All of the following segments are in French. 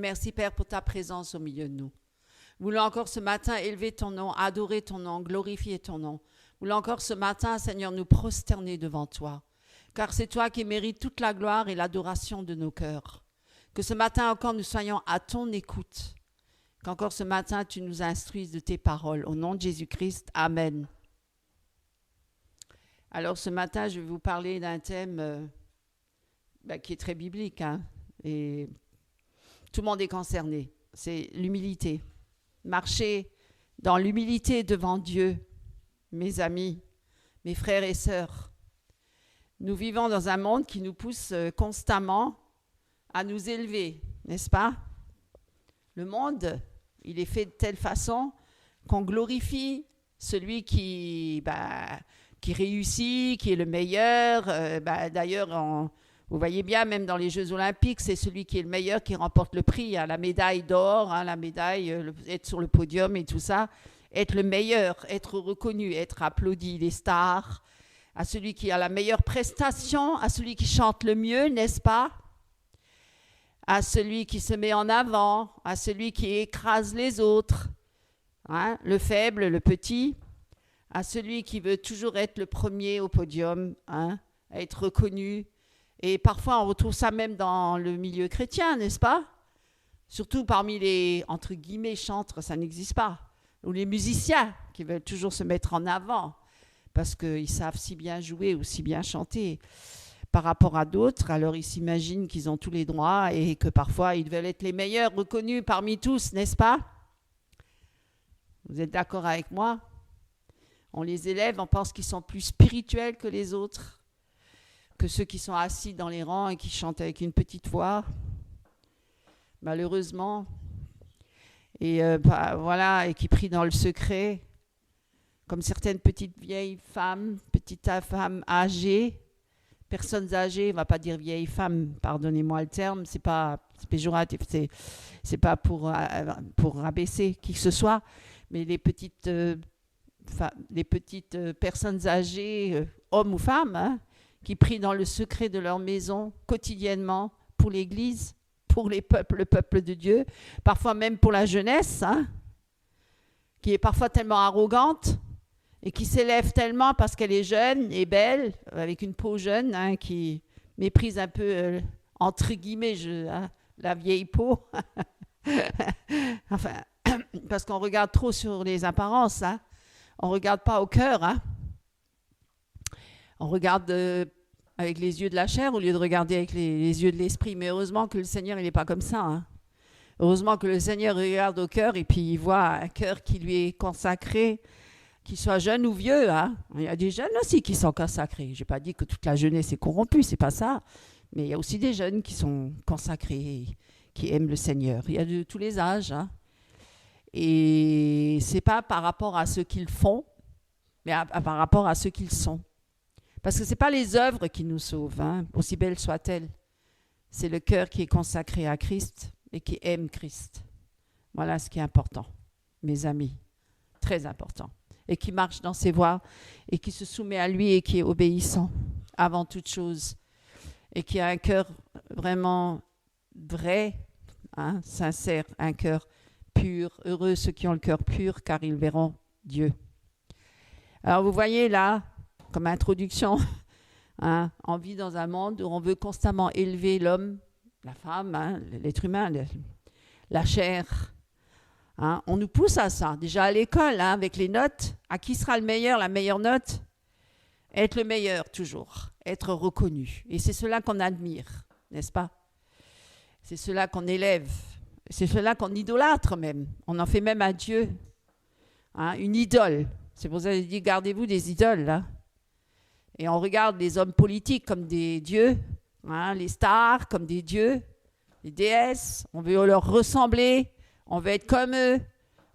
merci, Père, pour ta présence au milieu de nous. Nous voulons encore ce matin élever ton nom, adorer ton nom, glorifier ton nom. Nous voulons encore ce matin, Seigneur, nous prosterner devant toi. Car c'est toi qui mérites toute la gloire et l'adoration de nos cœurs. Que ce matin encore, nous soyons à ton écoute. Qu'encore ce matin, tu nous instruises de tes paroles. Au nom de Jésus-Christ, Amen. Alors ce matin, je vais vous parler d'un thème qui est très biblique. Et tout le monde est concerné. C'est l'humilité. Marcher dans l'humilité devant Dieu, mes amis, mes frères et sœurs. Nous vivons dans un monde qui nous pousse constamment à nous élever, n'est-ce pas? Le monde, il est fait de telle façon qu'on glorifie celui qui réussit, qui est le meilleur. D'ailleurs, vous voyez bien, même dans les Jeux Olympiques, c'est celui qui est le meilleur qui remporte le prix, la médaille d'or, la médaille, être sur le podium et tout ça. Être le meilleur, être reconnu, être applaudi, les stars, à celui qui a la meilleure prestation, à celui qui chante le mieux, n'est-ce pas? À celui qui se met en avant, à celui qui écrase les autres, le faible, le petit, à celui qui veut toujours être le premier au podium, être reconnu. Et parfois, on retrouve ça même dans le milieu chrétien, n'est-ce pas? Surtout parmi les, entre guillemets, chantres, ça n'existe pas. Ou les musiciens qui veulent toujours se mettre en avant parce qu'ils savent si bien jouer ou si bien chanter par rapport à d'autres. Alors, ils s'imaginent qu'ils ont tous les droits et que parfois, ils veulent être les meilleurs reconnus parmi tous, n'est-ce pas? Vous êtes d'accord avec moi? On les élève, on pense qu'ils sont plus spirituels que les autres, que ceux qui sont assis dans les rangs et qui chantent avec une petite voix. Malheureusement. Et et qui prient dans le secret, comme certaines petites vieilles femmes, petites femmes âgées, personnes âgées, on ne va pas dire vieilles femmes, pardonnez-moi le terme, c'est péjoratif, c'est pas pour rabaisser qui que ce soit, mais les petites personnes âgées, hommes ou femmes, qui prient dans le secret de leur maison quotidiennement pour l'Église, pour le peuple de Dieu, parfois même pour la jeunesse, qui est parfois tellement arrogante et qui s'élève tellement parce qu'elle est jeune et belle, avec une peau jeune, qui méprise un peu, entre guillemets, la vieille peau. Enfin, parce qu'on regarde trop sur les apparences, on ne regarde pas au cœur. On regarde avec les yeux de la chair au lieu de regarder avec les yeux de l'esprit. Mais heureusement que le Seigneur, il n'est pas comme ça. Heureusement que le Seigneur regarde au cœur et puis il voit un cœur qui lui est consacré, qu'il soit jeune ou vieux. Il y a des jeunes aussi qui sont consacrés. Je n'ai pas dit que toute la jeunesse est corrompue, c'est pas ça. Mais il y a aussi des jeunes qui sont consacrés, qui aiment le Seigneur. Il y a de tous les âges. Et ce n'est pas par rapport à ce qu'ils font, mais par rapport à ce qu'ils sont. Parce que ce n'est pas les œuvres qui nous sauvent, aussi belles soient-elles. C'est le cœur qui est consacré à Christ et qui aime Christ. Voilà ce qui est important, mes amis, très important. Et qui marche dans ses voies et qui se soumet à lui et qui est obéissant avant toute chose. Et qui a un cœur vraiment vrai, sincère, un cœur pur. Heureux ceux qui ont le cœur pur car ils verront Dieu. Alors vous voyez là, comme introduction, on vit dans un monde où on veut constamment élever l'homme, la femme, l'être humain, la chair. On nous pousse à ça. Déjà à l'école, avec les notes, à qui sera le meilleur, la meilleure note? Être le meilleur toujours, être reconnu. Et c'est cela qu'on admire, n'est-ce pas? C'est cela qu'on élève. C'est cela qu'on idolâtre même. On en fait même à Dieu une idole. C'est pour ça que je dis, gardez-vous des idoles, là. Et on regarde les hommes politiques comme des dieux, les stars comme des dieux, les déesses. On veut leur ressembler, on veut être comme eux,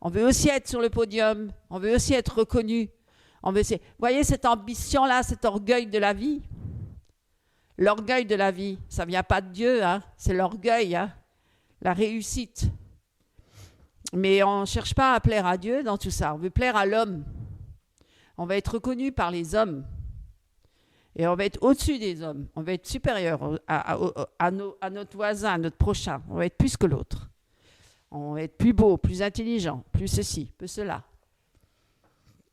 on veut aussi être sur le podium, on veut aussi être reconnu. Vous voyez cette ambition-là, cet orgueil de la vie? L'orgueil de la vie, ça ne vient pas de Dieu, c'est l'orgueil, la réussite. Mais on ne cherche pas à plaire à Dieu dans tout ça, on veut plaire à l'homme. On va être reconnu par les hommes. Et on va être au-dessus des hommes. On va être supérieur à notre voisin, à notre prochain. On va être plus que l'autre. On va être plus beau, plus intelligent, plus ceci, plus cela,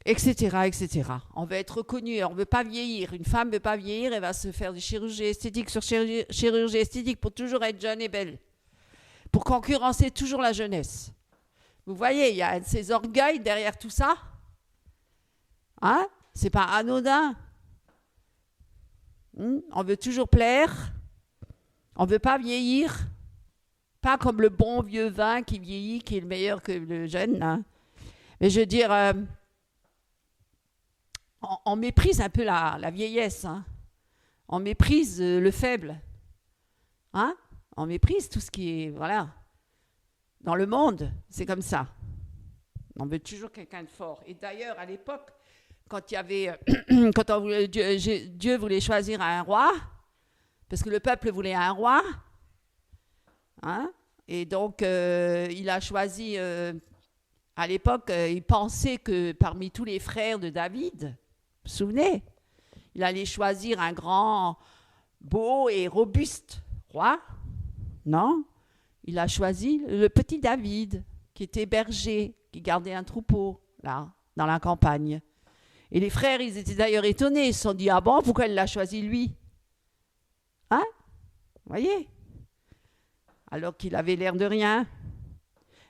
etc., etc. On veut être reconnu, on ne veut pas vieillir. Une femme ne veut pas vieillir, elle va se faire des chirurgies esthétiques sur chirurgie esthétique pour toujours être jeune et belle, pour concurrencer toujours la jeunesse. Vous voyez, il y a ces orgueils derrière tout ça. Hein? C'est pas anodin. On veut toujours plaire. On ne veut pas vieillir. Pas comme le bon vieux vin qui vieillit, qui est le meilleur que le jeune. Hein. Mais je veux dire, on méprise un peu la vieillesse. Hein. On méprise le faible. Hein? On méprise tout ce qui est... Voilà. Dans le monde, c'est comme ça. On veut toujours quelqu'un de fort. Et d'ailleurs, à l'époque, quand il y avait, Dieu voulait choisir un roi, parce que le peuple voulait un roi, hein, et donc il a choisi, à l'époque, il pensait que parmi tous les frères de David, vous vous souvenez, il allait choisir un grand, beau et robuste roi. Non, il a choisi le petit David, qui était berger, qui gardait un troupeau, là, dans la campagne. Et les frères, ils étaient d'ailleurs étonnés. Ils se sont dit, ah bon, pourquoi il l'a choisi lui? Hein? Vous voyez? Alors qu'il avait l'air de rien.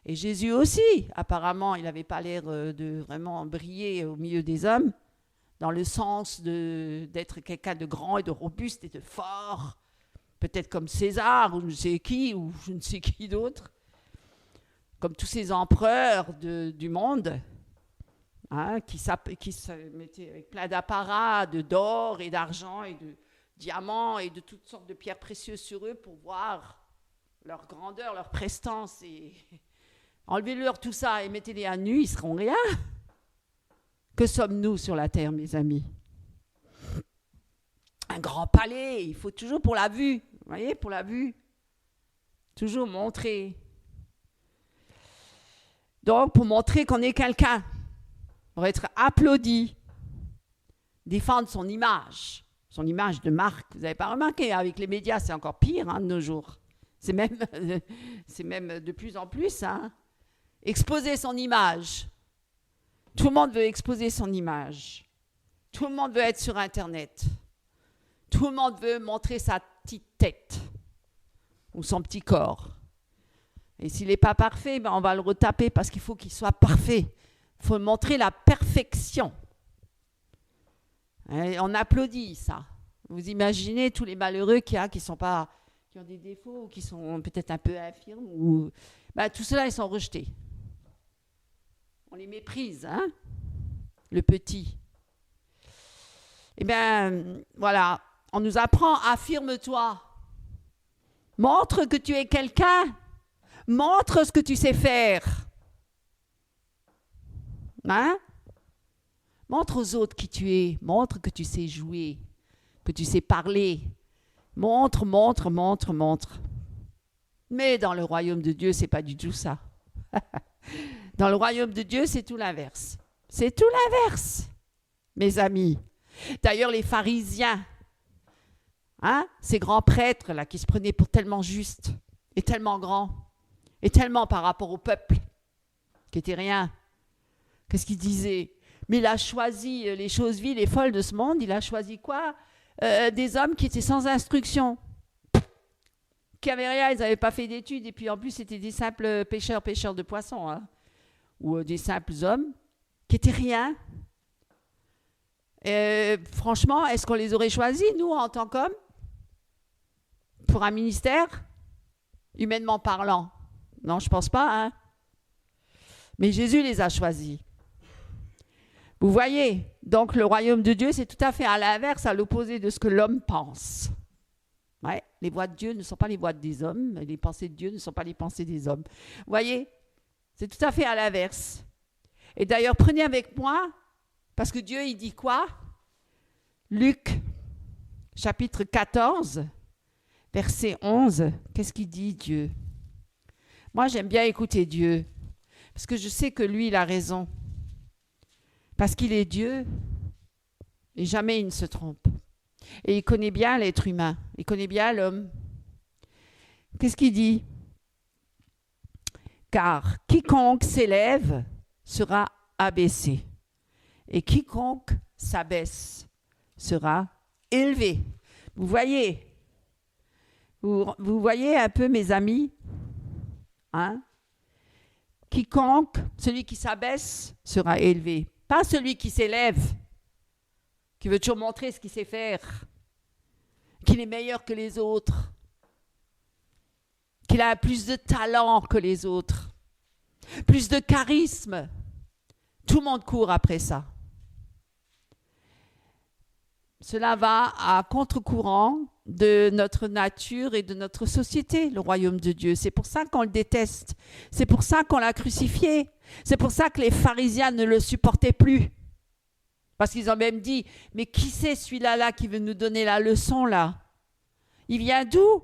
Et Jésus aussi, apparemment, il n'avait pas l'air de vraiment briller au milieu des hommes, dans le sens d'être quelqu'un de grand et de robuste et de fort. Peut-être comme César, ou je ne sais qui, ou je ne sais qui d'autre. Comme tous ces empereurs du monde. Hein, qui se mettaient avec plein d'apparats, d'or et d'argent et de diamants et de toutes sortes de pierres précieuses sur eux pour voir leur grandeur, leur prestance. Et enlevez-leur tout ça et mettez-les à nu, ils seront rien. Que sommes-nous sur la terre, mes amis? Un grand palais, il faut toujours pour la vue, vous voyez, pour la vue. Toujours montrer. Donc, pour montrer qu'on est quelqu'un. Pour être applaudi, défendre son image de marque. Vous n'avez pas remarqué, avec les médias, c'est encore pire hein, de nos jours. C'est même de plus en plus. Hein. Exposer son image. Tout le monde veut exposer son image. Tout le monde veut être sur Internet. Tout le monde veut montrer sa petite tête ou son petit corps. Et s'il n'est pas parfait, ben on va le retaper parce qu'il faut qu'il soit parfait. Il faut montrer la perfection. Et on applaudit ça. Vous imaginez tous les malheureux qui ont des défauts, ou qui sont peut-être un peu infirmes, ou tout cela ils sont rejetés. On les méprise, hein, le petit. Eh bien, voilà, on nous apprend, affirme-toi. Montre que tu es quelqu'un. Montre ce que tu sais faire. Hein? Montre aux autres qui tu es. Montre que tu sais jouer, que tu sais parler. Montre. Mais dans le royaume de Dieu, c'est pas du tout ça. Dans le royaume de Dieu, c'est tout l'inverse. C'est tout l'inverse, mes amis. D'ailleurs, les pharisiens, hein, ces grands prêtres là qui se prenaient pour tellement justes et tellement grands, et tellement par rapport au peuple, qui était rien. Qu'est-ce qu'il disait? Mais il a choisi les choses viles et folles de ce monde. Il a choisi quoi? Des hommes qui étaient sans instruction, qui n'avaient rien, ils n'avaient pas fait d'études. Et puis en plus, c'était des simples pêcheurs de poissons. Hein, ou des simples hommes qui n'étaient rien. Franchement, est-ce qu'on les aurait choisis, nous, en tant qu'hommes, pour un ministère? Humainement parlant. Non, je ne pense pas. Hein. Mais Jésus les a choisis. Vous voyez, donc le royaume de Dieu, c'est tout à fait à l'inverse, à l'opposé de ce que l'homme pense. Ouais, les voies de Dieu ne sont pas les voies des hommes, les pensées de Dieu ne sont pas les pensées des hommes. Vous voyez, c'est tout à fait à l'inverse. Et d'ailleurs, prenez avec moi, parce que Dieu, il dit quoi? Luc, chapitre 14, verset 11. Qu'est-ce qu'il dit, Dieu? Moi, j'aime bien écouter Dieu, parce que je sais que lui, il a raison. Parce qu'il est Dieu, et jamais il ne se trompe. Et il connaît bien l'être humain, il connaît bien l'homme. Qu'est-ce qu'il dit? Car quiconque s'élève sera abaissé, et quiconque s'abaisse sera élevé. Vous voyez, vous voyez un peu, mes amis, hein? Quiconque, celui qui s'abaisse sera élevé, pas celui qui s'élève, qui veut toujours montrer ce qu'il sait faire, qu'il est meilleur que les autres, qu'il a plus de talent que les autres, plus de charisme. Tout le monde court après ça. Cela va à contre-courant de notre nature et de notre société, le royaume de Dieu. C'est pour ça qu'on le déteste. C'est pour ça qu'on l'a crucifié. C'est pour ça que les pharisiens ne le supportaient plus. Parce qu'ils ont même dit, mais qui c'est celui-là qui veut nous donner la leçon là? Il vient d'où?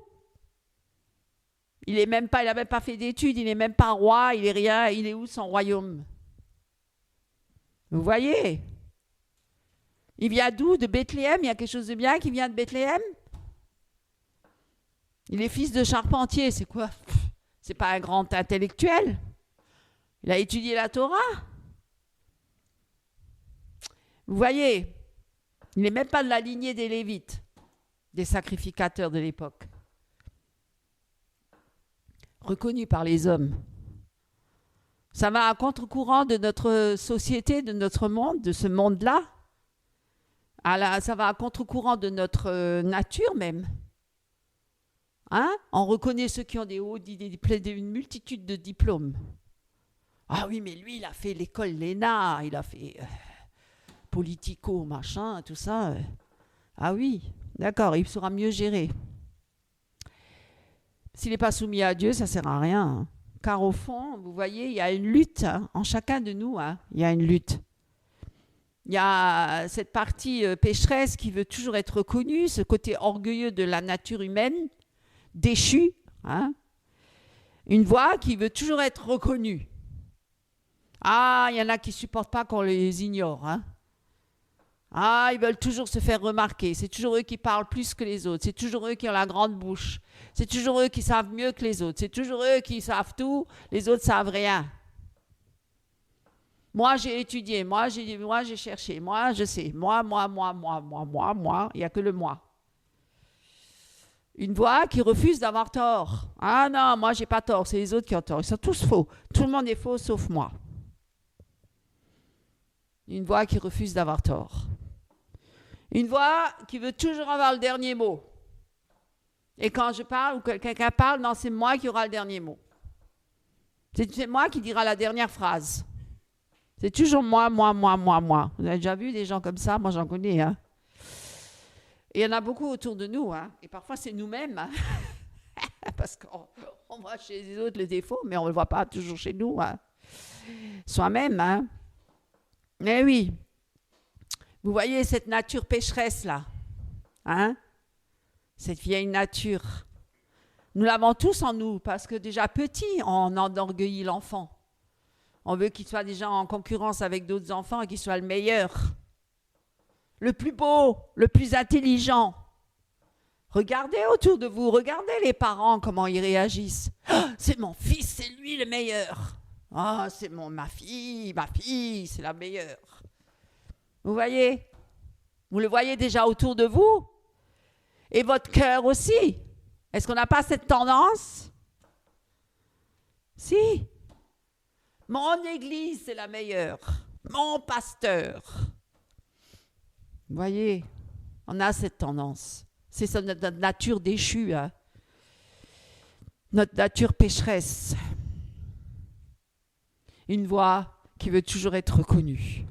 Il n'a même pas fait d'études, il n'est même pas roi, il est rien, il est où son royaume? Vous voyez? Il vient d'où? De Bethléem? Il y a quelque chose de bien qui vient de Bethléem? Il est fils de charpentier, c'est quoi? C'est pas un grand intellectuel. Il a étudié la Torah. Vous voyez, il n'est même pas de la lignée des Lévites, des sacrificateurs de l'époque. Reconnu par les hommes. Ça va à contre-courant de notre société, de notre monde, de ce monde-là. Ça va à contre-courant de notre nature même. Hein? On reconnaît ceux qui ont une multitude de diplômes. Ah oui, mais lui, il a fait l'école Léna, il a fait politico, machin, tout ça. Ah oui, d'accord, il saura mieux gérer. S'il n'est pas soumis à Dieu, ça ne sert à rien. Hein. Car au fond, vous voyez, il y a une lutte hein, en chacun de nous. Hein, il y a une lutte. Il y a cette partie pécheresse qui veut toujours être reconnue, ce côté orgueilleux de la nature humaine, déchu. Hein, une voix qui veut toujours être reconnue. Ah, il y en a qui ne supportent pas qu'on les ignore. Hein. Ah, ils veulent toujours se faire remarquer. C'est toujours eux qui parlent plus que les autres. C'est toujours eux qui ont la grande bouche. C'est toujours eux qui savent mieux que les autres. C'est toujours eux qui savent tout. Les autres ne savent rien. Moi, j'ai étudié. Moi, j'ai cherché. Moi, je sais. Moi. Il n'y a que le moi. Une voix qui refuse d'avoir tort. Ah non, moi, j'ai pas tort. C'est les autres qui ont tort. Ils sont tous faux. Tout le monde est faux sauf moi. Une voix qui refuse d'avoir tort. Une voix qui veut toujours avoir le dernier mot. Et quand je parle ou que quelqu'un parle, non, c'est moi qui aura le dernier mot. C'est moi qui dira la dernière phrase. C'est toujours moi. Vous avez déjà vu des gens comme ça? Moi, j'en connais. Hein. Et il y en a beaucoup autour de nous. Hein. Et parfois, c'est nous-mêmes. Hein. Parce qu'on voit chez les autres le défaut, mais on ne le voit pas toujours chez nous. Hein. Soi-même. Hein. Mais oui. Vous voyez cette nature pécheresse-là, hein? Cette vieille nature. Nous l'avons tous en nous, parce que déjà petit, on enorgueillit l'enfant. On veut qu'il soit déjà en concurrence avec d'autres enfants et qu'il soit le meilleur, le plus beau, le plus intelligent. Regardez autour de vous, regardez les parents, comment ils réagissent. Oh, c'est mon fils, c'est lui le meilleur. Ah, oh, c'est ma fille, c'est la meilleure. Vous voyez? Vous le voyez déjà autour de vous? Et votre cœur aussi. Est-ce qu'on n'a pas cette tendance? Si. Mon église, c'est la meilleure. Mon pasteur. Vous voyez? On a cette tendance. C'est ça, notre nature déchue. Hein? Notre nature pécheresse. Une voix qui veut toujours être reconnue.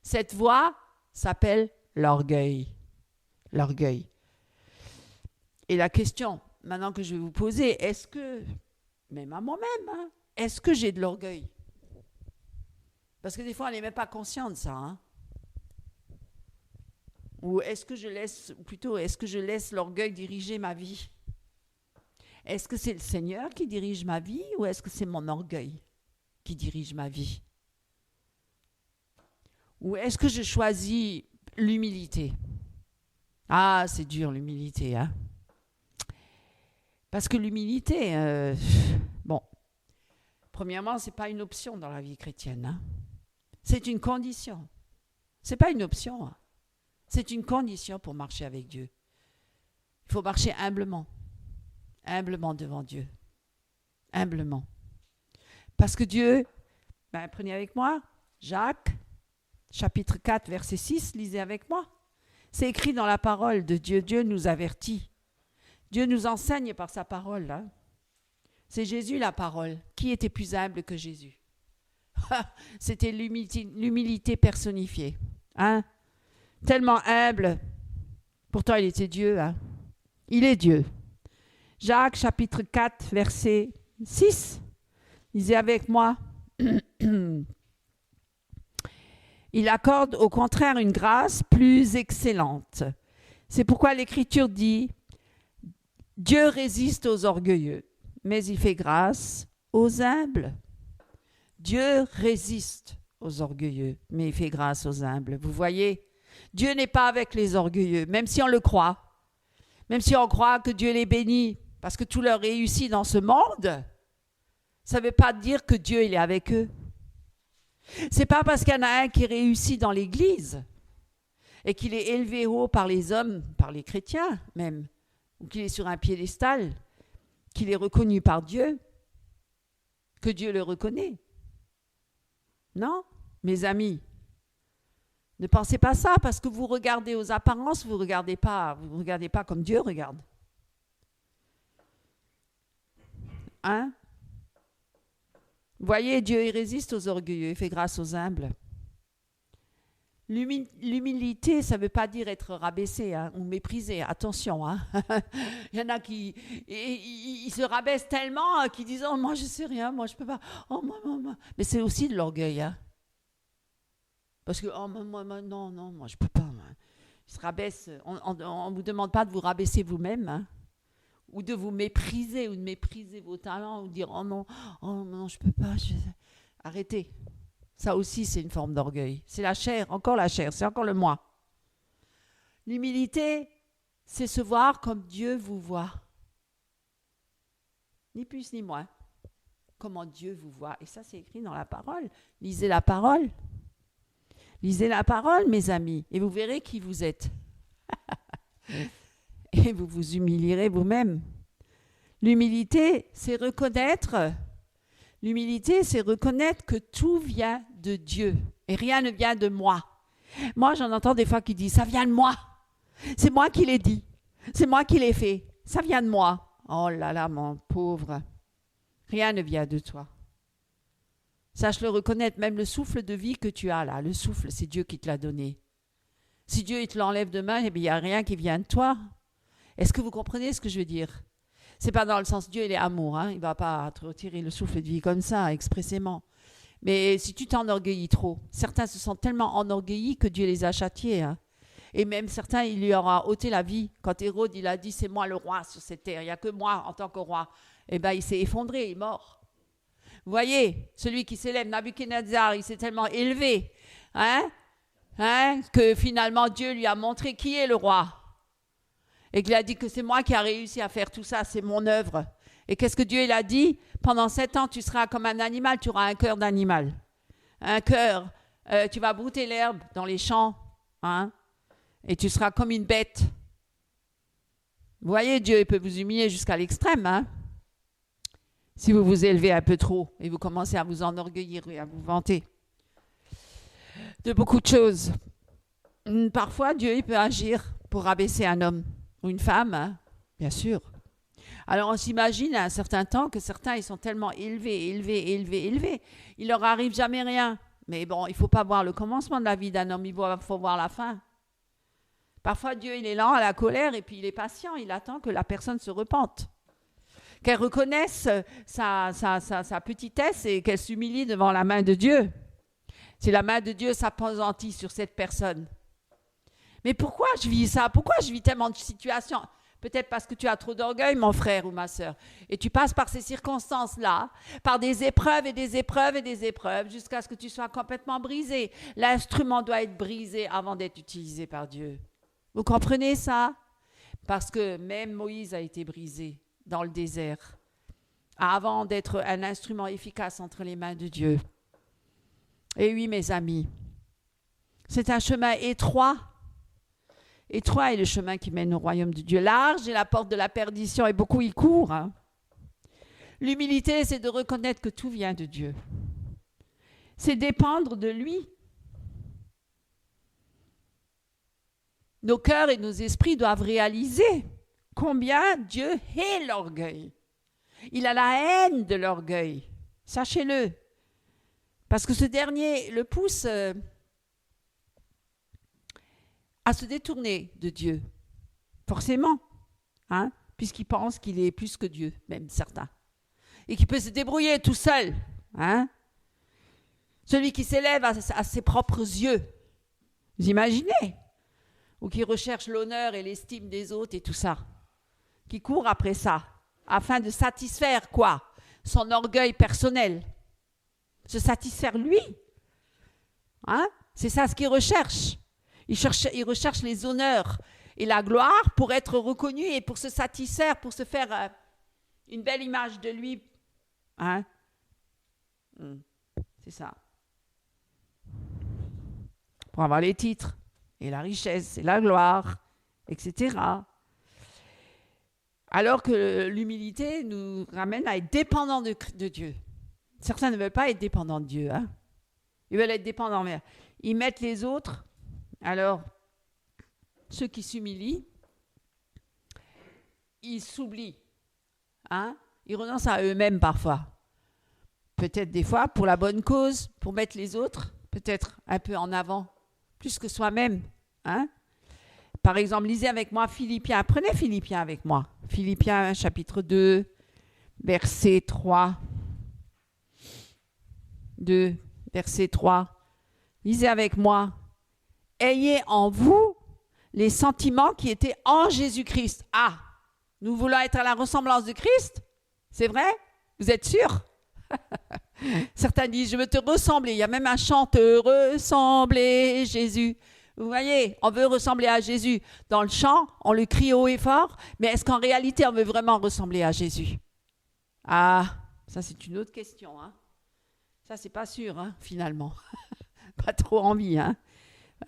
Cette voix s'appelle l'orgueil. L'orgueil. Et la question, maintenant que je vais vous poser, est-ce que, même à moi-même, hein, est-ce que j'ai de l'orgueil? Parce que des fois, on n'est même pas conscient de ça. Hein. Ou est-ce que je laisse l'orgueil diriger ma vie? Est-ce que c'est le Seigneur qui dirige ma vie ou est-ce que c'est mon orgueil qui dirige ma vie? Ou est-ce que je choisis l'humilité? Ah, c'est dur l'humilité, hein? Parce que l'humilité, bon, Premièrement, ce n'est pas une option dans la vie chrétienne. Hein. C'est une condition. Ce n'est pas une option. Hein. C'est une condition pour marcher avec Dieu. Il faut marcher humblement. Humblement devant Dieu. Humblement. Parce que Dieu, prenez avec moi, Jacques, chapitre 4, verset 6, lisez avec moi. C'est écrit dans la parole de Dieu. Dieu nous avertit. Dieu nous enseigne par sa parole. Hein. C'est Jésus la parole. Qui était plus humble que Jésus? C'était l'humilité personnifiée. Hein? Tellement humble. Pourtant, il était Dieu. Hein? Il est Dieu. Jacques, chapitre 4, verset 6. Lisez avec moi. Il accorde au contraire une grâce plus excellente. C'est pourquoi l'Écriture dit « Dieu résiste aux orgueilleux, mais il fait grâce aux humbles. » Dieu résiste aux orgueilleux, mais il fait grâce aux humbles. Vous voyez, Dieu n'est pas avec les orgueilleux, même si on le croit. Même si on croit que Dieu les bénit, parce que tout leur réussit dans ce monde, ça ne veut pas dire que Dieu il est avec eux. C'est pas parce qu'il y en a un qui réussit dans l'Église et qu'il est élevé haut par les hommes, par les chrétiens même, ou qu'il est sur un piédestal, qu'il est reconnu par Dieu, que Dieu le reconnaît. Non, mes amis, ne pensez pas ça parce que vous regardez aux apparences, vous ne regardez pas comme Dieu regarde. Hein? Vous voyez, Dieu il résiste aux orgueilleux, il fait grâce aux humbles. L'humilité, ça ne veut pas dire être rabaissé hein, ou méprisé. Attention, hein. Il y en a qui ils se rabaissent tellement qu'ils disent « Oh, moi, je ne sais rien, moi, je ne peux pas. Oh, moi. » Mais c'est aussi de l'orgueil. Hein. Parce que « Oh, moi, non, moi, je ne peux pas. » Ils se rabaissent. On ne vous demande pas de vous rabaisser vous-même, hein, ou de vous mépriser, ou de mépriser vos talents, ou de dire « Oh non, je ne peux pas. » Arrêtez. Ça aussi, c'est une forme d'orgueil. C'est la chair, c'est encore le moi. L'humilité, c'est se voir comme Dieu vous voit. Ni plus ni moins. Comment Dieu vous voit. Et ça, c'est écrit dans la parole. Lisez la parole. Lisez la parole, mes amis, et vous verrez qui vous êtes. Et vous vous humilierez vous-même. L'humilité, c'est reconnaître que tout vient de Dieu et rien ne vient de moi. Moi, j'en entends des fois qui disent « ça vient de moi, c'est moi qui l'ai dit, c'est moi qui l'ai fait, ça vient de moi. » Oh là là, mon pauvre, rien ne vient de toi. Sache le reconnaître, même le souffle de vie que tu as là, le souffle, c'est Dieu qui te l'a donné. Si Dieu il te l'enlève demain, eh bien, il n'y a rien qui vient de toi. Est-ce que vous comprenez ce que je veux dire? C'est pas dans le sens Dieu, il est amour, hein? Il ne va pas te retirer le souffle de vie comme ça, expressément. Mais si tu t'enorgueillis trop, certains se sont tellement enorgueillis que Dieu les a châtiés. Hein? Et même certains, il lui aura ôté la vie. Quand Hérode, il a dit, c'est moi le roi sur cette terre, il n'y a que moi en tant que roi. Eh bien, il s'est effondré, il est mort. Vous voyez, celui qui s'élève, Nabuchodonosor, il s'est tellement élevé, que finalement Dieu lui a montré qui est le roi. Et qu'il a dit que c'est moi qui a réussi à faire tout ça, c'est mon œuvre. Et qu'est-ce que Dieu il a dit? Pendant 7 ans, tu seras comme un animal, tu auras un cœur d'animal. Un cœur, tu vas brouter l'herbe dans les champs, et tu seras comme une bête. Vous voyez, Dieu il peut vous humilier jusqu'à l'extrême, si vous vous élevez un peu trop et vous commencez à vous enorgueillir et à vous vanter de beaucoup de choses. Parfois, Dieu il peut agir pour rabaisser un homme ou une femme, bien sûr. Alors, on s'imagine à un certain temps que certains, ils sont tellement élevés. Il leur arrive jamais rien. Mais bon, il ne faut pas voir le commencement de la vie d'un homme, il faut voir la fin. Parfois, Dieu, il est lent à la colère et puis il est patient. Il attend que la personne se repente. Qu'elle reconnaisse sa petitesse et qu'elle s'humilie devant la main de Dieu. Si la main de Dieu s'appesantit sur cette personne. Mais pourquoi je vis ça? Pourquoi je vis tellement de situations? Peut-être parce que tu as trop d'orgueil, mon frère ou ma sœur. Et tu passes par ces circonstances-là, par des épreuves et des épreuves et des épreuves, jusqu'à ce que tu sois complètement brisé. L'instrument doit être brisé avant d'être utilisé par Dieu. Vous comprenez ça? Parce que même Moïse a été brisé dans le désert. avant d'être un instrument efficace entre les mains de Dieu. Et oui, mes amis, c'est un chemin étroit. Étroit est le chemin qui mène au royaume de Dieu. Large est la porte de la perdition et beaucoup y courent. Hein. L'humilité, c'est de reconnaître que tout vient de Dieu. C'est dépendre de lui. Nos cœurs et nos esprits doivent réaliser combien Dieu hait l'orgueil. Il a la haine de l'orgueil. Sachez-le. Parce que ce dernier le pousse à se détourner de Dieu. Forcément. Hein, puisqu'il pense qu'il est plus que Dieu, même certains. Et qu'il peut se débrouiller tout seul. Hein. Celui qui s'élève à ses propres yeux. Vous imaginez? Ou qui recherche l'honneur et l'estime des autres et tout ça. Qui court après ça. Afin de satisfaire quoi? Son orgueil personnel. Se satisfaire lui. Hein? C'est ça ce qu'il recherche. Il recherche les honneurs et la gloire pour être reconnu et pour se satisfaire, pour se faire une belle image de lui. Hein? C'est ça. Pour avoir les titres et la richesse et la gloire, etc. Alors que l'humilité nous ramène à être dépendants de Dieu. Certains ne veulent pas être dépendants de Dieu. Hein? Ils veulent être dépendants. Mais ils mettent les autres. Alors, ceux qui s'humilient, ils s'oublient. Hein? Ils renoncent à eux-mêmes parfois. Peut-être des fois pour la bonne cause, pour mettre les autres, peut-être un peu en avant, plus que soi-même. Hein? Par exemple, lisez avec moi Philippiens. Prenez Philippiens avec moi. Philippiens chapitre 2, verset 3. 2, verset 3. Lisez avec moi. Ayez en vous les sentiments qui étaient en Jésus-Christ. Ah, nous voulons être à la ressemblance de Christ? C'est vrai? Vous êtes sûrs? Certains disent, je veux te ressembler. Il y a même un chant, te ressembler, Jésus. Vous voyez, on veut ressembler à Jésus. Dans le chant, on le crie haut et fort, mais est-ce qu'en réalité, on veut vraiment ressembler à Jésus? Ah, ça c'est une autre question. Hein? Ça, c'est pas sûr, hein, finalement. Pas trop envie. Hein?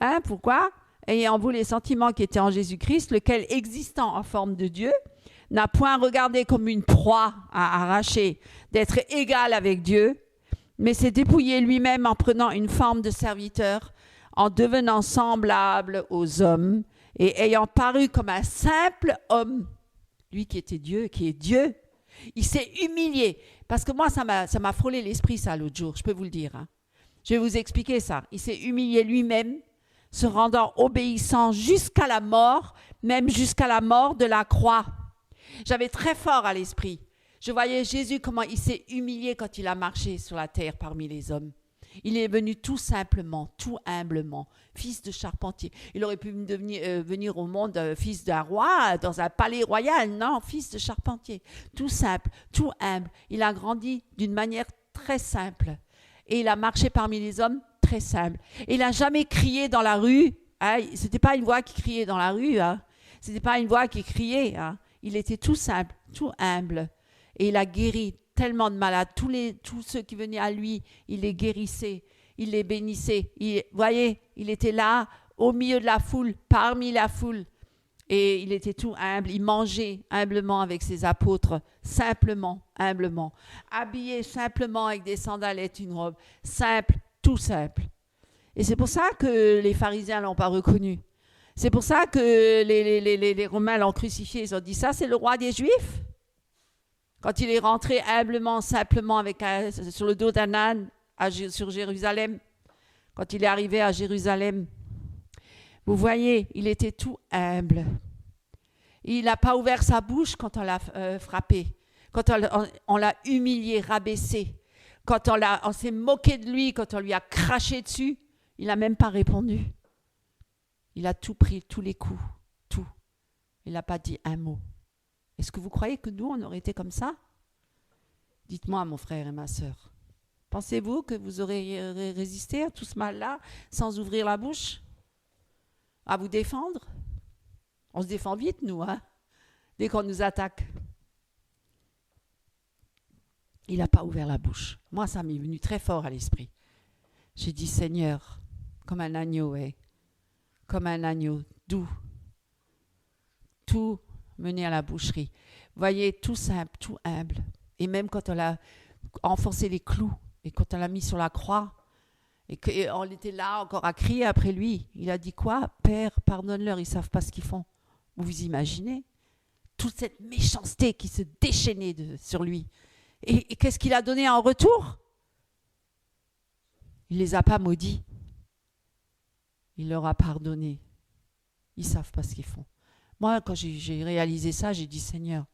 Hein, pourquoi? Ayez en vous les sentiments qui étaient en Jésus-Christ, lequel, existant en forme de Dieu, n'a point regardé comme une proie à arracher d'être égal avec Dieu, mais s'est dépouillé lui-même en prenant une forme de serviteur, en devenant semblable aux hommes et ayant paru comme un simple homme, lui qui était Dieu, qui est Dieu, il s'est humilié. Parce que moi, ça m'a frôlé l'esprit, ça, l'autre jour, je peux vous le dire. Hein. Je vais vous expliquer ça. Il s'est humilié lui-même, se rendant obéissant jusqu'à la mort, même jusqu'à la mort de la croix. J'avais très fort à l'esprit. Je voyais Jésus, comment il s'est humilié quand il a marché sur la terre parmi les hommes. Il est venu tout simplement, tout humblement, fils de charpentier. Il aurait pu venir au monde fils d'un roi, dans un palais royal. Non, fils de charpentier. Tout simple, tout humble. Il a grandi d'une manière très simple. Et il a marché parmi les hommes très simple. Et il n'a jamais crié dans la rue. Hein. Ce n'était pas une voix qui criait dans la rue. Hein. Ce n'était pas une voix qui criait. Hein. Il était tout simple, tout humble. Et il a guéri tellement de malades. Tous ceux qui venaient à lui, il les guérissait, il les bénissait. Vous voyez, il était là, au milieu de la foule, parmi la foule. Et il était tout humble. Il mangeait humblement avec ses apôtres, simplement, humblement. Habillé simplement avec des sandalettes, une robe. Simple, tout simple. Et c'est pour ça que les pharisiens ne l'ont pas reconnu. C'est pour ça que les Romains l'ont crucifié. Ils ont dit, ça c'est le roi des Juifs. Quand il est rentré humblement, simplement, sur le dos d'un âne sur Jérusalem, quand il est arrivé à Jérusalem, vous voyez, il était tout humble. Il n'a pas ouvert sa bouche quand on l'a frappé, quand on l'a humilié, rabaissé, quand on s'est moqué de lui, quand on lui a craché dessus, il n'a même pas répondu. Il a tout pris, tous les coups, tout. Il n'a pas dit un mot. Est-ce que vous croyez que nous, on aurait été comme ça? Dites-moi, mon frère et ma sœur. Pensez-vous que vous auriez résisté à tout ce mal-là sans ouvrir la bouche? À vous défendre? On se défend vite, nous, hein, dès qu'on nous attaque. Il n'a pas ouvert la bouche. Moi, ça m'est venu très fort à l'esprit. J'ai dit, Seigneur, comme un agneau, comme un agneau, doux, tout mené à la boucherie. Voyez, tout simple, tout humble. Et même quand on a enfoncé les clous et quand on l'a mis sur la croix, et qu'on était là encore à crier après lui, il a dit quoi? Père, pardonne-leur, ils ne savent pas ce qu'ils font. Vous imaginez? Toute cette méchanceté qui se déchaînait sur lui. Et qu'est-ce qu'il a donné en retour? Il ne les a pas maudits. Il leur a pardonné. Ils ne savent pas ce qu'ils font. Moi, quand j'ai réalisé ça, j'ai dit, Seigneur,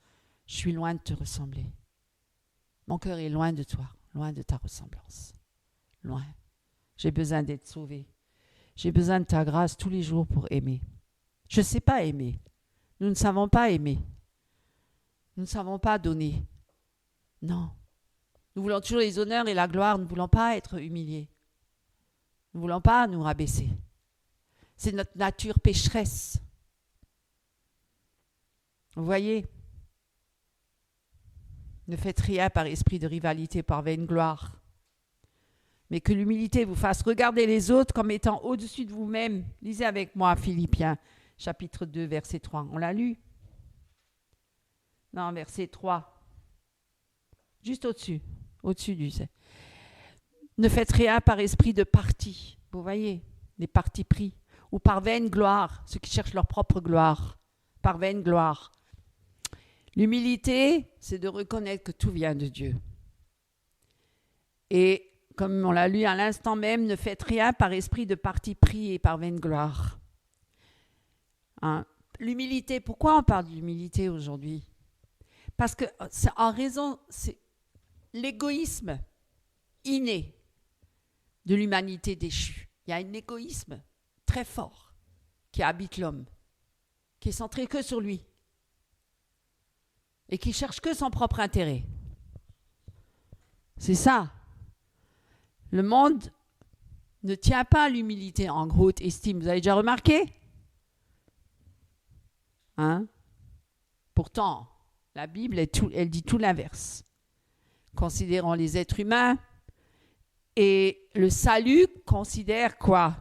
je suis loin de te ressembler. Mon cœur est loin de toi, loin de ta ressemblance. Loin. J'ai besoin d'être sauvé. J'ai besoin de ta grâce tous les jours pour aimer. Je ne sais pas aimer. Nous ne savons pas aimer. Nous ne savons pas donner. Non. Nous voulons toujours les honneurs et la gloire. Nous ne voulons pas être humiliés. Nous ne voulons pas nous rabaisser. C'est notre nature pécheresse. Vous voyez? Ne faites rien par esprit de rivalité, par vaine gloire. Mais que l'humilité vous fasse regarder les autres comme étant au-dessus de vous-même. Lisez avec moi Philippiens, chapitre 2, verset 3. On l'a lu? Non, verset 3. Juste au-dessus. Au-dessus du... Ne faites rien par esprit de parti. Vous voyez, les partis pris. Ou par vaine gloire, ceux qui cherchent leur propre gloire. Par vaine gloire. L'humilité, c'est de reconnaître que tout vient de Dieu. Et comme on l'a lu à l'instant même, ne faites rien par esprit de parti pris et par vaine gloire. Hein? L'humilité, pourquoi on parle de l'humilité aujourd'hui? Parce que c'est en raison, c'est l'égoïsme inné de l'humanité déchue. Il y a un égoïsme très fort qui habite l'homme, qui est centré que sur lui et qui cherche que son propre intérêt. C'est ça. Le monde ne tient pas l'humilité en haute estime. Vous avez déjà remarqué? Hein? Pourtant, la Bible, elle dit tout l'inverse. Considérons les êtres humains et le salut considère quoi?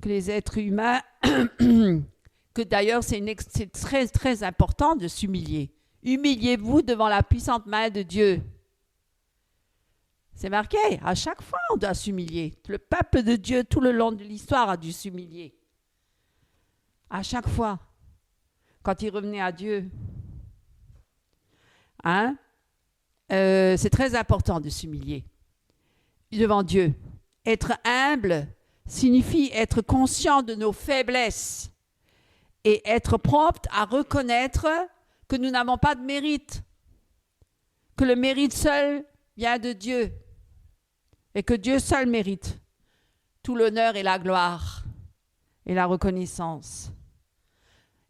Que les êtres humains, que d'ailleurs c'est très très important de s'humilier. Humiliez-vous devant la puissante main de Dieu. C'est marqué, à chaque fois on doit s'humilier. Le peuple de Dieu tout le long de l'histoire a dû s'humilier. À chaque fois, quand il revenait à Dieu. Hein? C'est très important de s'humilier devant Dieu. Être humble signifie être conscient de nos faiblesses et être prompt à reconnaître que nous n'avons pas de mérite, que le mérite seul vient de Dieu et que Dieu seul mérite tout l'honneur et la gloire et la reconnaissance.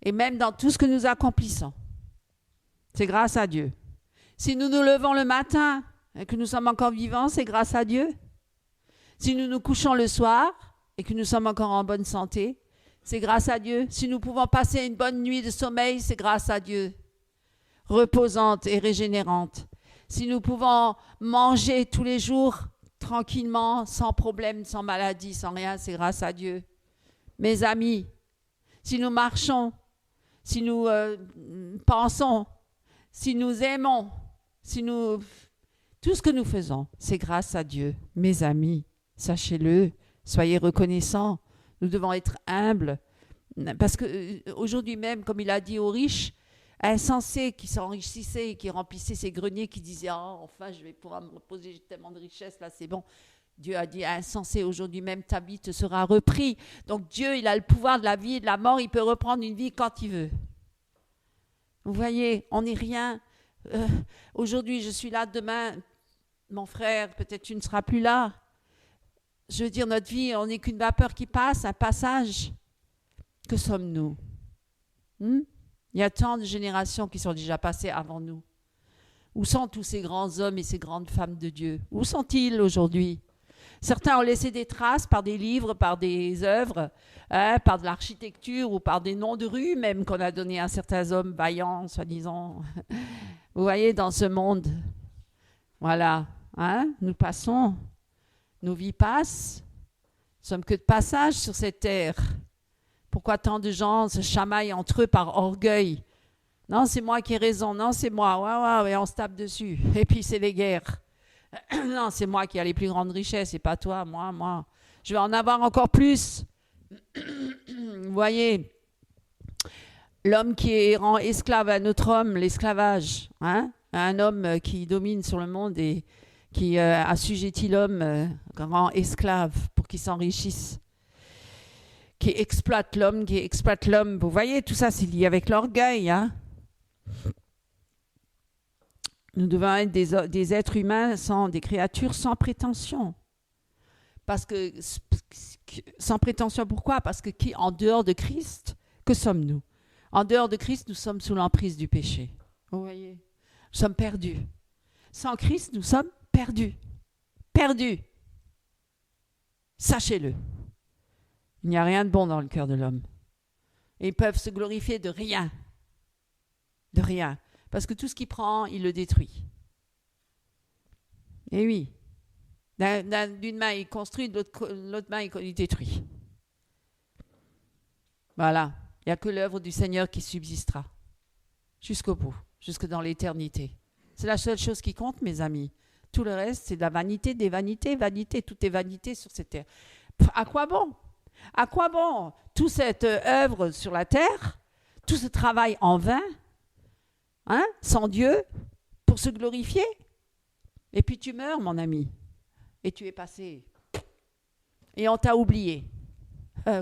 Et même dans tout ce que nous accomplissons, c'est grâce à Dieu. Si nous nous levons le matin et que nous sommes encore vivants, c'est grâce à Dieu. Si nous nous couchons le soir et que nous sommes encore en bonne santé, c'est grâce à Dieu. Si nous pouvons passer une bonne nuit de sommeil, c'est grâce à Dieu. Reposante et régénérante. Si nous pouvons manger tous les jours tranquillement, sans problème, sans maladie, sans rien, c'est grâce à Dieu. Mes amis, si nous marchons, si nous pensons, si nous aimons, tout ce que nous faisons, c'est grâce à Dieu. Mes amis, sachez-le, soyez reconnaissants. Nous devons être humbles. Parce qu'aujourd'hui même, comme il a dit aux riches, insensés qui s'enrichissaient et qui remplissaient ces greniers, qui disaient « Oh, enfin, je vais pouvoir me reposer, j'ai tellement de richesses, là, c'est bon. » Dieu a dit « Insensé, aujourd'hui même, ta vie te sera reprise. » Donc Dieu, il a le pouvoir de la vie et de la mort, il peut reprendre une vie quand il veut. Vous voyez, on n'est rien. Aujourd'hui, je suis là, demain, mon frère, peut-être tu ne seras plus là. Je veux dire, notre vie, on n'est qu'une vapeur qui passe, un passage. Que sommes-nous? Il y a tant de générations qui sont déjà passées avant nous. Où sont tous ces grands hommes et ces grandes femmes de Dieu? Où sont-ils aujourd'hui? Certains ont laissé des traces par des livres, par des œuvres, par de l'architecture ou par des noms de rues même qu'on a donnés à certains hommes vaillants, soi-disant. Vous voyez, dans ce monde, Voilà. Hein? Nous passons, nos vies passent. Nous sommes que de passage sur cette terre. Pourquoi tant de gens se chamaillent entre eux par orgueil? Non, c'est moi qui ai raison. Non, c'est moi. Ouais, ouais, ouais, on se tape dessus. Et puis, c'est les guerres. Non, c'est moi qui ai les plus grandes richesses, c'est pas toi, moi. Je vais en avoir encore plus. Vous voyez, l'homme qui rend esclave à un autre homme, l'esclavage, hein? Un homme qui domine sur le monde et qui assujettit l'homme, rend esclave pour qu'il s'enrichisse, qui exploite l'homme. Vous voyez, tout ça, c'est lié avec l'orgueil. Hein? Nous devons être des êtres humains, des créatures sans prétention. Parce que, sans prétention, pourquoi? Parce que en dehors de Christ, que sommes-nous? En dehors de Christ, nous sommes sous l'emprise du péché. Vous voyez? Nous sommes perdus. Sans Christ, nous sommes perdus. Perdus. Sachez-le. Il n'y a rien de bon dans le cœur de l'homme. Et ils peuvent se glorifier de rien. De rien. Parce que tout ce qu'il prend, il le détruit. Et oui. D'une main, il construit, de l'autre main, il détruit. Voilà. Il n'y a que l'œuvre du Seigneur qui subsistera. Jusqu'au bout. Jusque dans l'éternité. C'est la seule chose qui compte, mes amis. Tout le reste, c'est de la vanité, des vanités, vanité. Tout est vanité sur cette terre. À quoi bon? À quoi bon toute cette œuvre sur la terre, tout ce travail en vain, hein, sans Dieu, pour se glorifier? Et puis tu meurs, mon ami, et tu es passé. Et on t'a oublié.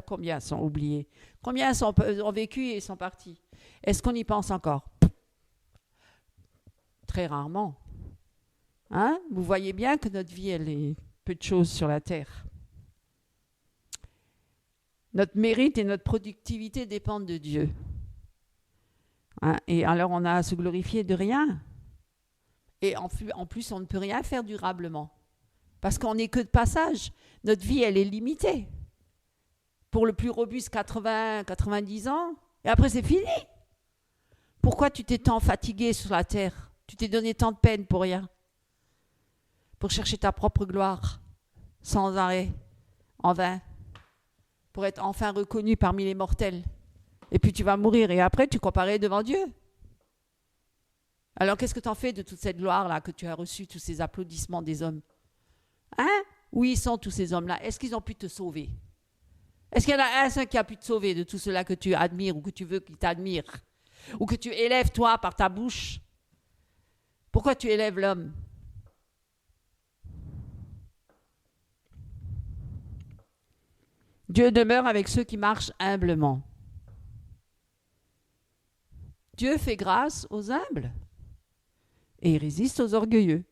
Combien sont oubliés? Combien ont vécu et sont partis? Est-ce qu'on y pense encore? Très rarement. Hein? Vous voyez bien que notre vie, elle est peu de choses sur la terre. Notre mérite et notre productivité dépendent de Dieu. Hein? Et alors, on a à se glorifier de rien. Et en plus, on ne peut rien faire durablement. Parce qu'on n'est que de passage. Notre vie, elle est limitée. Pour le plus robuste, 80, 90 ans. Et après, c'est fini. Pourquoi tu t'es tant fatigué sur la terre? Tu t'es donné tant de peine pour rien? Pour chercher ta propre gloire, sans arrêt, en vain. Pour être enfin reconnu parmi les mortels. Et puis tu vas mourir. Et après, tu comparais devant Dieu. Alors, qu'est-ce que tu en fais de toute cette gloire-là que tu as reçue, tous ces applaudissements des hommes? Hein? Où ils sont tous ces hommes-là? Est-ce qu'ils ont pu te sauver? Est-ce qu'il y en a un seul qui a pu te sauver de tout cela que tu admires ou que tu veux qu'il t'admire? Ou que tu élèves toi par ta bouche? Pourquoi tu élèves l'homme? Dieu demeure avec ceux qui marchent humblement. Dieu fait grâce aux humbles et il résiste aux orgueilleux.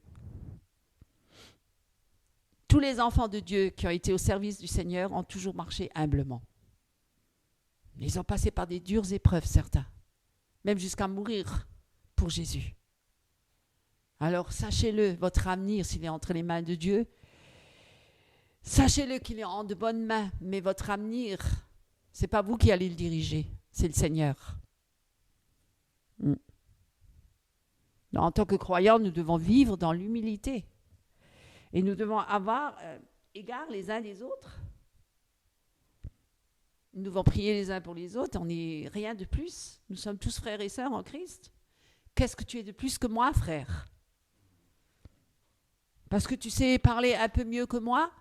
Tous les enfants de Dieu qui ont été au service du Seigneur ont toujours marché humblement. Ils ont passé par des dures épreuves, certains, même jusqu'à mourir pour Jésus. Alors sachez-le, votre avenir, s'il est entre les mains de Dieu, sachez-le qu'il est en de bonnes mains, mais votre avenir, ce n'est pas vous qui allez le diriger, c'est le Seigneur. En tant que croyants, nous devons vivre dans l'humilité. Et nous devons avoir égard les uns des autres. Nous devons prier les uns pour les autres, on n'est rien de plus. Nous sommes tous frères et sœurs en Christ. Qu'est-ce que tu es de plus que moi, frère? Parce que tu sais parler un peu mieux que moi?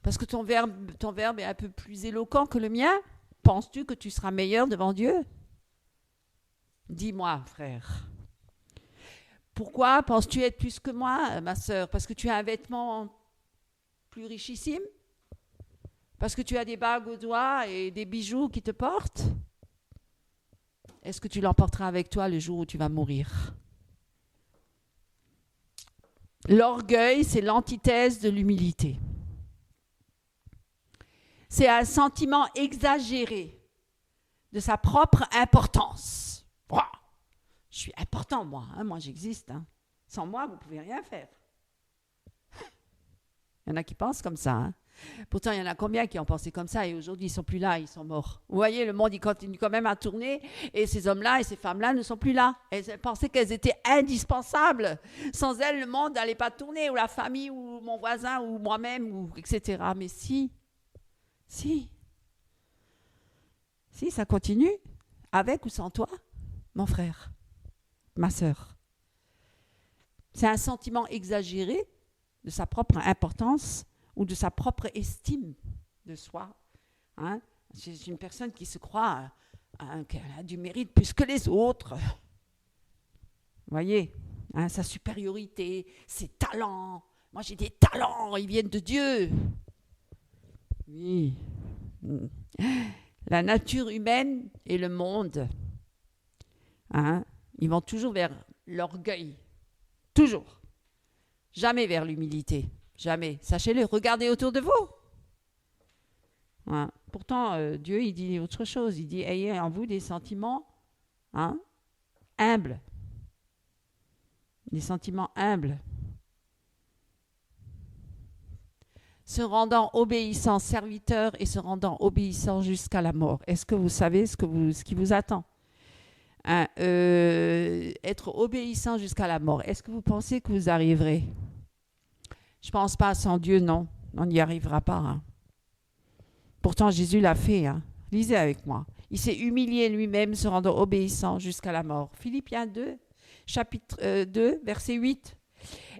Parce que ton verbe est un peu plus éloquent que le mien? Penses-tu que tu seras meilleur devant Dieu? Dis-moi, frère. Pourquoi penses-tu être plus que moi, ma sœur? Parce que tu as un vêtement plus richissime? Parce que tu as des bagues aux doigts et des bijoux qui te portent? Est-ce que tu l'emporteras avec toi le jour où tu vas mourir? L'orgueil, c'est l'antithèse de l'humilité. C'est un sentiment exagéré de sa propre importance. Wow, je suis important, moi. Moi, j'existe. Sans moi, vous ne pouvez rien faire. Il y en a qui pensent comme ça. Pourtant, il y en a combien qui ont pensé comme ça et aujourd'hui, ils ne sont plus là, ils sont morts. Vous voyez, le monde, il continue quand même à tourner et ces hommes-là et ces femmes-là ne sont plus là. Elles pensaient qu'elles étaient indispensables. Sans elles, le monde n'allait pas tourner, ou la famille, ou mon voisin, ou moi-même, ou etc. Mais si, ça continue, avec ou sans toi, mon frère, ma sœur. C'est un sentiment exagéré de sa propre importance ou de sa propre estime de soi. Hein? C'est une personne qui se croit qu'elle a du mérite plus que les autres. Vous voyez, hein, sa supériorité, ses talents. Moi, j'ai des talents, ils viennent de Dieu. Oui. La nature humaine et le monde, hein, ils vont toujours vers l'orgueil. Toujours. Jamais vers l'humilité. Jamais. Sachez-le, regardez autour de vous. Hein. Pourtant, Dieu, il dit autre chose. Il dit, ayez en vous des sentiments humbles. Des sentiments humbles. Se rendant obéissant, serviteur et se rendant obéissant jusqu'à la mort. Est-ce que vous savez ce qui vous attend? Hein, être obéissant jusqu'à la mort. Est-ce que vous pensez que vous arriverez? Je ne pense pas, sans Dieu, non. On n'y arrivera pas. Hein. Pourtant, Jésus l'a fait. Hein. Lisez avec moi. Il s'est humilié lui-même, se rendant obéissant jusqu'à la mort. Philippiens 2, chapitre 2, verset 8.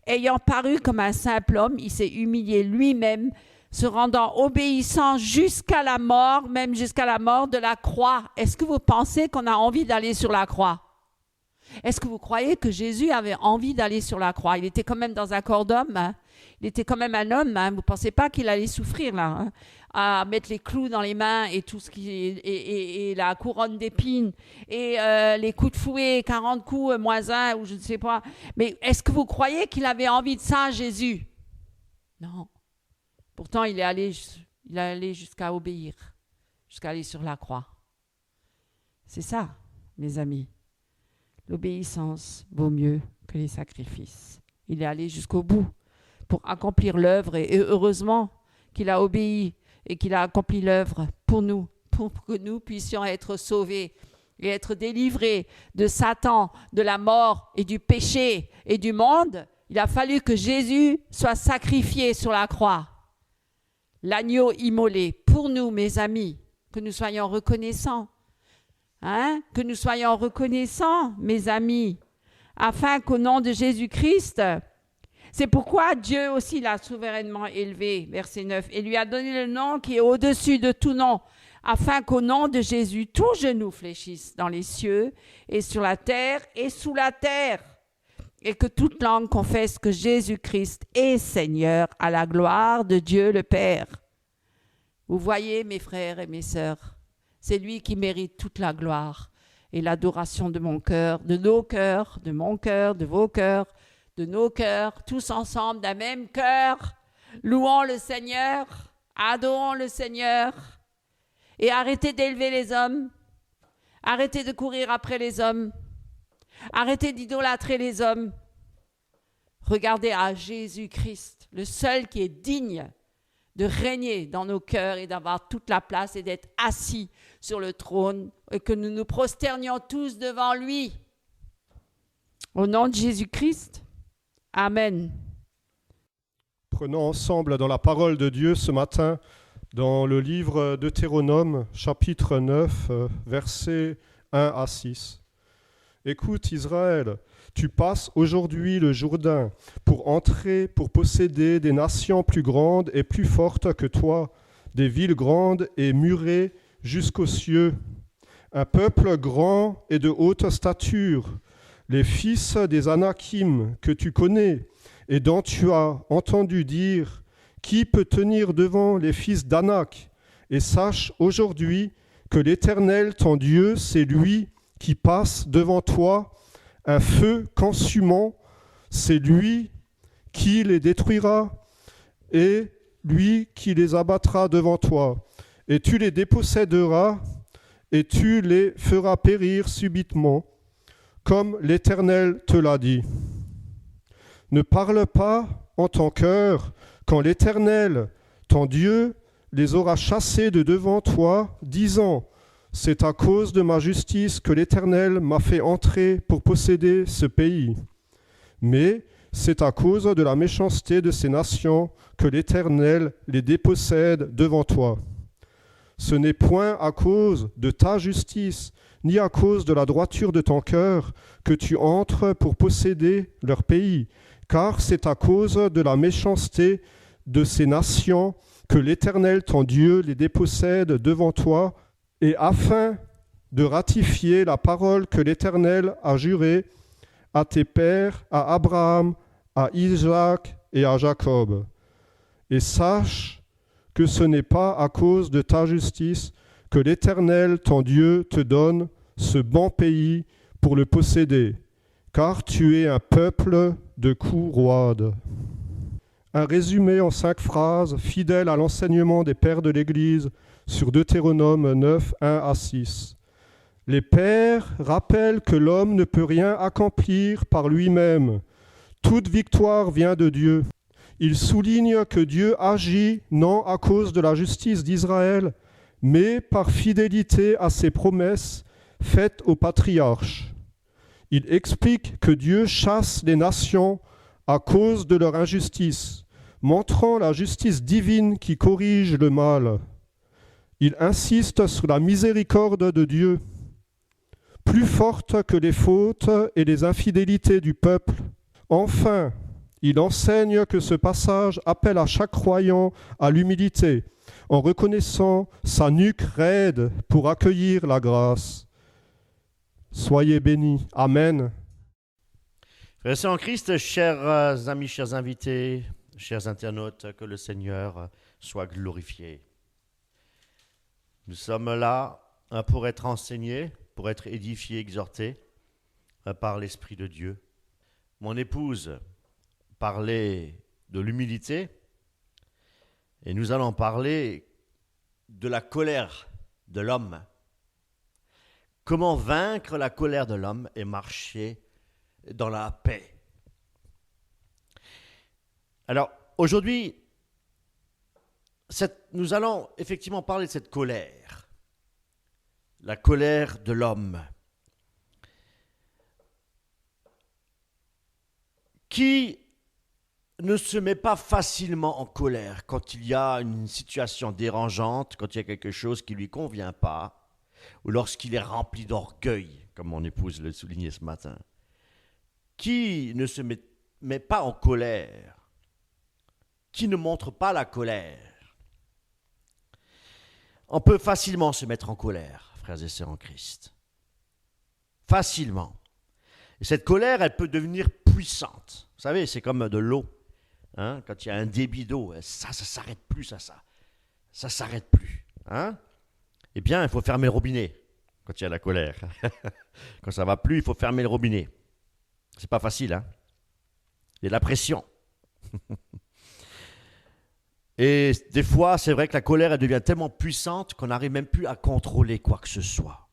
Ayant paru comme un simple homme, il s'est humilié lui-même, se rendant obéissant jusqu'à la mort, même jusqu'à la mort de la croix. Est-ce que vous pensez qu'on a envie d'aller sur la croix? Est-ce que vous croyez que Jésus avait envie d'aller sur la croix? Il était quand même dans un corps d'homme. Hein? Il était quand même un homme. Hein? Vous ne pensez pas qu'il allait souffrir là, hein? À mettre les clous dans les mains et tout ce qui et la couronne d'épines et les coups de fouet, 40 coups moins un ou je ne sais pas. Mais est-ce que vous croyez qu'il avait envie de ça, Jésus? Non. Pourtant, il est allé jusqu'à obéir, jusqu'à aller sur la croix. C'est ça, mes amis. L'obéissance vaut mieux que les sacrifices. Il est allé jusqu'au bout pour accomplir l'œuvre et heureusement qu'il a obéi et qu'il a accompli l'œuvre pour nous, pour que nous puissions être sauvés et être délivrés de Satan, de la mort et du péché et du monde. Il a fallu que Jésus soit sacrifié sur la croix. L'agneau immolé pour nous, mes amis, que nous soyons reconnaissants. Hein? Que nous soyons reconnaissants, mes amis, afin qu'au nom de Jésus-Christ, c'est pourquoi Dieu aussi l'a souverainement élevé, verset 9, et lui a donné le nom qui est au-dessus de tout nom, afin qu'au nom de Jésus, tout genou fléchisse dans les cieux et sur la terre et sous la terre, et que toute langue confesse que Jésus-Christ est Seigneur à la gloire de Dieu le Père. Vous voyez, mes frères et mes sœurs, c'est lui qui mérite toute la gloire et l'adoration de mon cœur, de nos cœurs, de mon cœur, de vos cœurs, de nos cœurs, tous ensemble d'un même cœur. Louons le Seigneur, adorons le Seigneur et arrêtez d'élever les hommes, arrêtez de courir après les hommes, arrêtez d'idolâtrer les hommes. Regardez à Jésus-Christ, le seul qui est digne de régner dans nos cœurs et d'avoir toute la place et d'être assis sur le trône et que nous nous prosternions tous devant lui. Au nom de Jésus-Christ, Amen. Prenons ensemble dans la parole de Dieu ce matin, dans le livre Deutéronome, chapitre 9, versets 1 à 6. Écoute Israël, tu passes aujourd'hui le Jourdain pour entrer, pour posséder des nations plus grandes et plus fortes que toi, des villes grandes et murées jusqu'aux cieux, un peuple grand et de haute stature, les fils des Anakim que tu connais et dont tu as entendu dire, qui peut tenir devant les fils d'Anak? Et sache aujourd'hui que l'Éternel, ton Dieu, c'est lui qui passe devant toi, un feu consumant, c'est lui qui les détruira et lui qui les abattra devant toi. Et tu les déposséderas et tu les feras périr subitement, comme l'Éternel te l'a dit. Ne parle pas en ton cœur quand l'Éternel, ton Dieu les aura chassés de devant toi, disant, c'est à cause de ma justice que l'Éternel m'a fait entrer pour posséder ce pays. Mais c'est à cause de la méchanceté de ces nations que l'Éternel les dépossède devant toi. Ce n'est point à cause de ta justice, ni à cause de la droiture de ton cœur, que tu entres pour posséder leur pays, car c'est à cause de la méchanceté de ces nations que l'Éternel ton Dieu les dépossède devant toi, et afin de ratifier la parole que l'Éternel a jurée à tes pères, à Abraham, à Isaac et à Jacob. Et sache que ce n'est pas à cause de ta justice que l'Éternel, ton Dieu, te donne ce bon pays pour le posséder, car tu es un peuple de cou roide. Un résumé en 5 phrases, fidèle à l'enseignement des pères de l'Église sur Deutéronome 9, 1 à 6. Les pères rappellent que l'homme ne peut rien accomplir par lui-même. Toute victoire vient de Dieu. Ils soulignent que Dieu agit non à cause de la justice d'Israël, mais par fidélité à ses promesses faites aux patriarches. Ils expliquent que Dieu chasse les nations à cause de leur injustice, montrant la justice divine qui corrige le mal. Ils insistent sur la miséricorde de Dieu, plus forte que les fautes et les infidélités du peuple. Enfin, il enseigne que ce passage appelle à chaque croyant à l'humilité, en reconnaissant sa nuque raide pour accueillir la grâce. Soyez bénis. Amen. Frères et sœurs en Christ, chers amis, chers invités, chers internautes, que le Seigneur soit glorifié. Nous sommes là pour être enseignés, pour être édifiés, exhortés par l'Esprit de Dieu. Mon épouse parlait de l'humilité et nous allons parler de la colère de l'homme. Comment vaincre la colère de l'homme et marcher dans la paix. Alors, aujourd'hui, nous allons effectivement parler de cette colère, la colère de l'homme. Qui ne se met pas facilement en colère quand il y a une situation dérangeante, quand il y a quelque chose qui ne lui convient pas, ou lorsqu'il est rempli d'orgueil, comme mon épouse le soulignait ce matin. Qui ne se met pas en colère? Qui ne montre pas la colère? On peut facilement se mettre en colère, frères et sœurs en Christ. Facilement. Et cette colère, elle peut devenir puissante. Vous savez, c'est comme de l'eau. Hein? Quand il y a un débit d'eau, ça ne s'arrête plus, ça ne s'arrête plus. Hein? Eh bien, il faut fermer le robinet quand il y a la colère. Quand ça ne va plus, il faut fermer le robinet. C'est pas facile, hein? Il y a de la pression. Et des fois, c'est vrai que la colère, elle devient tellement puissante qu'on n'arrive même plus à contrôler quoi que ce soit.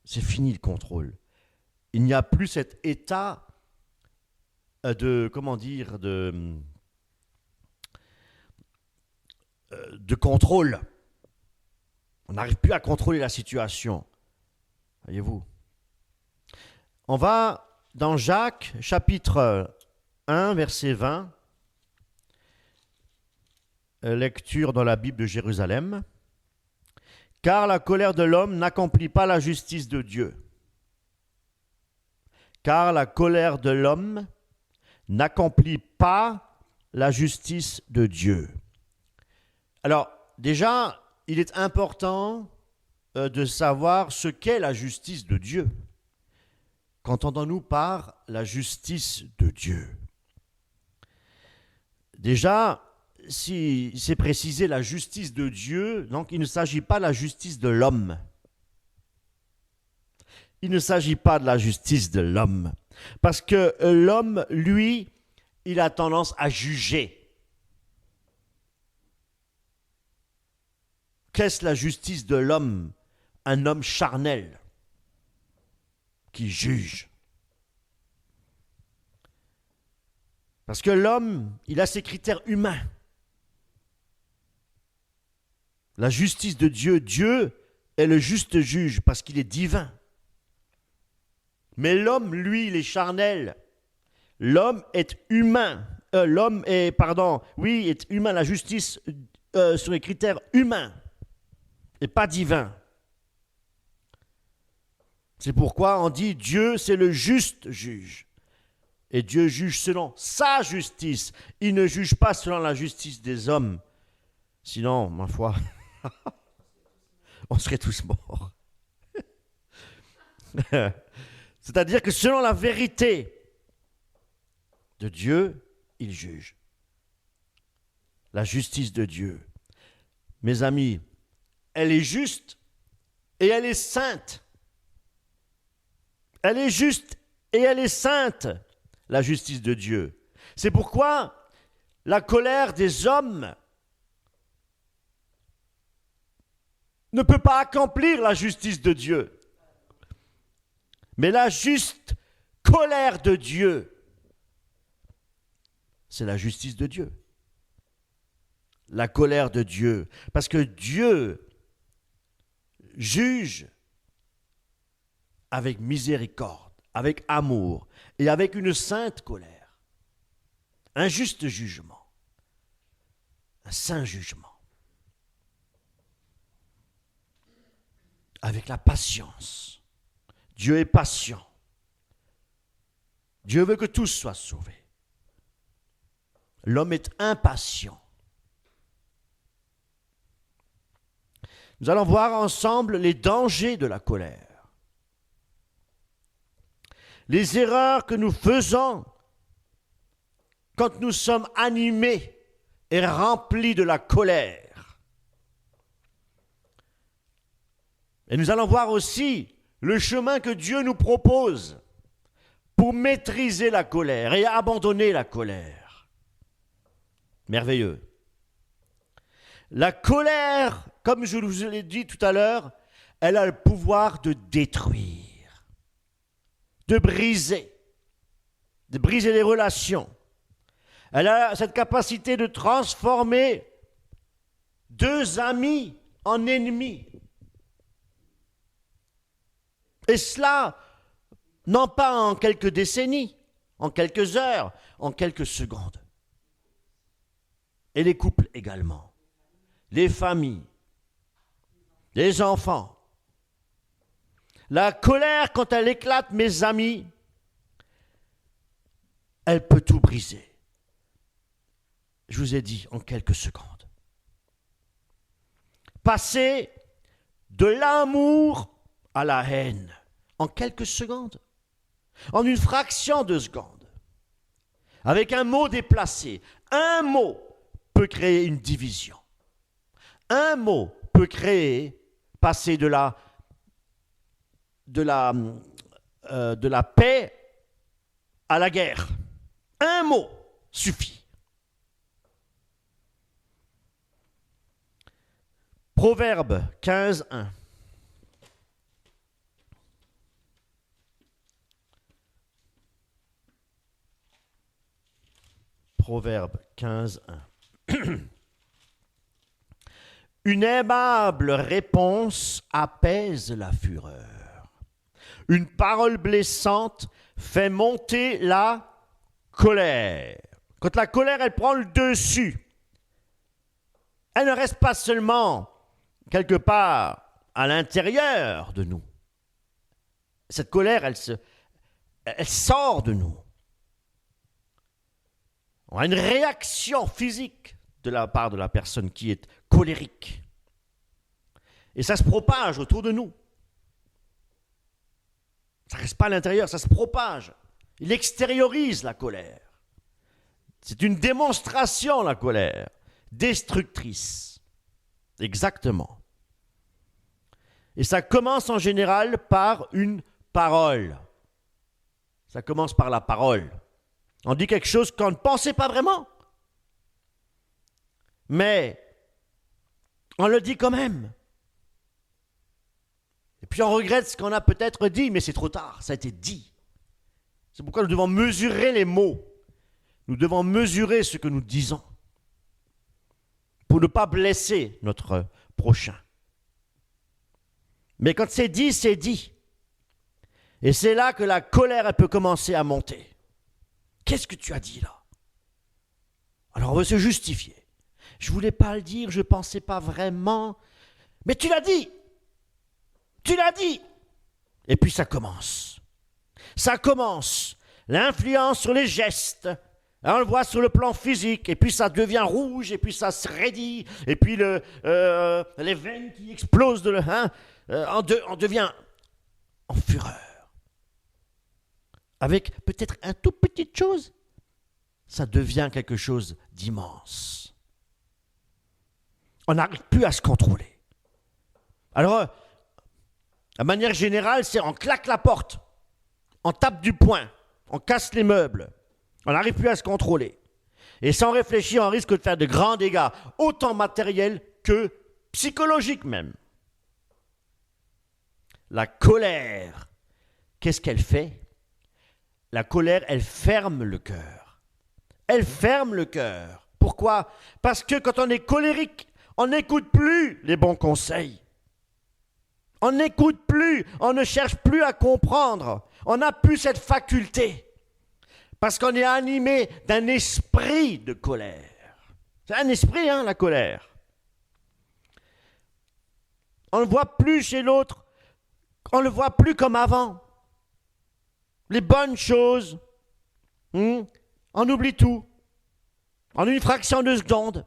C'est fini le contrôle. Il n'y a plus cet état de contrôle. On n'arrive plus à contrôler la situation. Voyez-vous. On va dans Jacques, chapitre 1, verset 20, lecture dans la Bible de Jérusalem. « Car la colère de l'homme n'accomplit pas la justice de Dieu. Car la colère de l'homme n'accomplit pas la justice de Dieu. » Alors, déjà, il est important de savoir ce qu'est la justice de Dieu. Qu'entendons-nous par la justice de Dieu? Déjà, si c'est précisé la justice de Dieu, donc il ne s'agit pas de la justice de l'homme. Il ne s'agit pas de la justice de l'homme. Parce que l'homme, lui, il a tendance à juger. Qu'est-ce la justice de l'homme? Un homme charnel qui juge. Parce que l'homme, il a ses critères humains. La justice de Dieu, Dieu est le juste juge parce qu'il est divin. Mais l'homme, lui, il est charnel. L'homme est humain. Est humain. La justice sur les critères humains et pas divins. C'est pourquoi on dit Dieu, c'est le juste juge. Et Dieu juge selon sa justice. Il ne juge pas selon la justice des hommes. Sinon, ma foi, on serait tous morts. C'est-à-dire que selon la vérité de Dieu, il juge. La justice de Dieu. Mes amis, elle est juste et elle est sainte. Elle est juste et elle est sainte, la justice de Dieu. C'est pourquoi la colère des hommes ne peut pas accomplir la justice de Dieu. Mais la juste colère de Dieu, c'est la justice de Dieu. La colère de Dieu. Parce que Dieu juge avec miséricorde, avec amour et avec une sainte colère. Un juste jugement. Un saint jugement. Avec la patience. Dieu est patient. Dieu veut que tous soient sauvés. L'homme est impatient. Nous allons voir ensemble les dangers de la colère. Les erreurs que nous faisons quand nous sommes animés et remplis de la colère. Et nous allons voir aussi le chemin que Dieu nous propose pour maîtriser la colère et abandonner la colère. Merveilleux. La colère, comme je vous l'ai dit tout à l'heure, elle a le pouvoir de détruire, de briser les relations. Elle a cette capacité de transformer deux amis en ennemis. Et cela, non pas en quelques décennies, en quelques heures, en quelques secondes. Et les couples également, les familles, les enfants. La colère, quand elle éclate, mes amis, elle peut tout briser. Je vous ai dit en quelques secondes. Passer de l'amour à la haine en quelques secondes, en une fraction de seconde, avec un mot déplacé. Un mot peut créer une division. Un mot peut passer de la paix à la guerre. Un mot suffit. Proverbe 15, 1. Proverbe 15, 1. Une aimable réponse apaise la fureur. Une parole blessante fait monter la colère. Quand la colère, elle prend le dessus, elle ne reste pas seulement quelque part à l'intérieur de nous. Cette colère, elle sort de nous. On a une réaction physique de la part de la personne qui est colérique. Et ça se propage autour de nous. Ça ne reste pas à l'intérieur, ça se propage. Il extériorise la colère. C'est une démonstration, la colère, destructrice. Exactement. Et ça commence en général par une parole. Ça commence par la parole. On dit quelque chose qu'on ne pensait pas vraiment. Mais on le dit quand même. Et puis on regrette ce qu'on a peut-être dit, mais c'est trop tard, ça a été dit. C'est pourquoi nous devons mesurer les mots. Nous devons mesurer ce que nous disons pour ne pas blesser notre prochain. Mais quand c'est dit, c'est dit. Et c'est là que la colère, elle peut commencer à monter. Qu'est-ce que tu as dit là? Alors on veut se justifier. Je ne voulais pas le dire, je ne pensais pas vraiment. Mais tu l'as dit. Tu l'as dit. Et puis ça commence. Ça commence. L'influence sur les gestes. On le voit sur le plan physique. Et puis ça devient rouge. Et puis ça se raidit. Et puis les veines qui explosent. On devient en fureur. Avec peut-être un tout petite chose. Ça devient quelque chose d'immense. On n'arrive plus à se contrôler. Alors, de manière générale, c'est on claque la porte, on tape du poing, on casse les meubles, on n'arrive plus à se contrôler. Et sans réfléchir, on risque de faire de grands dégâts, autant matériels que psychologiques même. La colère, qu'est-ce qu'elle fait? La colère, elle ferme le cœur. Elle ferme le cœur. Pourquoi? Parce que quand on est colérique, on n'écoute plus les bons conseils. On n'écoute plus, on ne cherche plus à comprendre. On n'a plus cette faculté. Parce qu'on est animé d'un esprit de colère. C'est un esprit, la colère. On ne le voit plus chez l'autre. On ne le voit plus comme avant. Les bonnes choses, on oublie tout. En une fraction de seconde.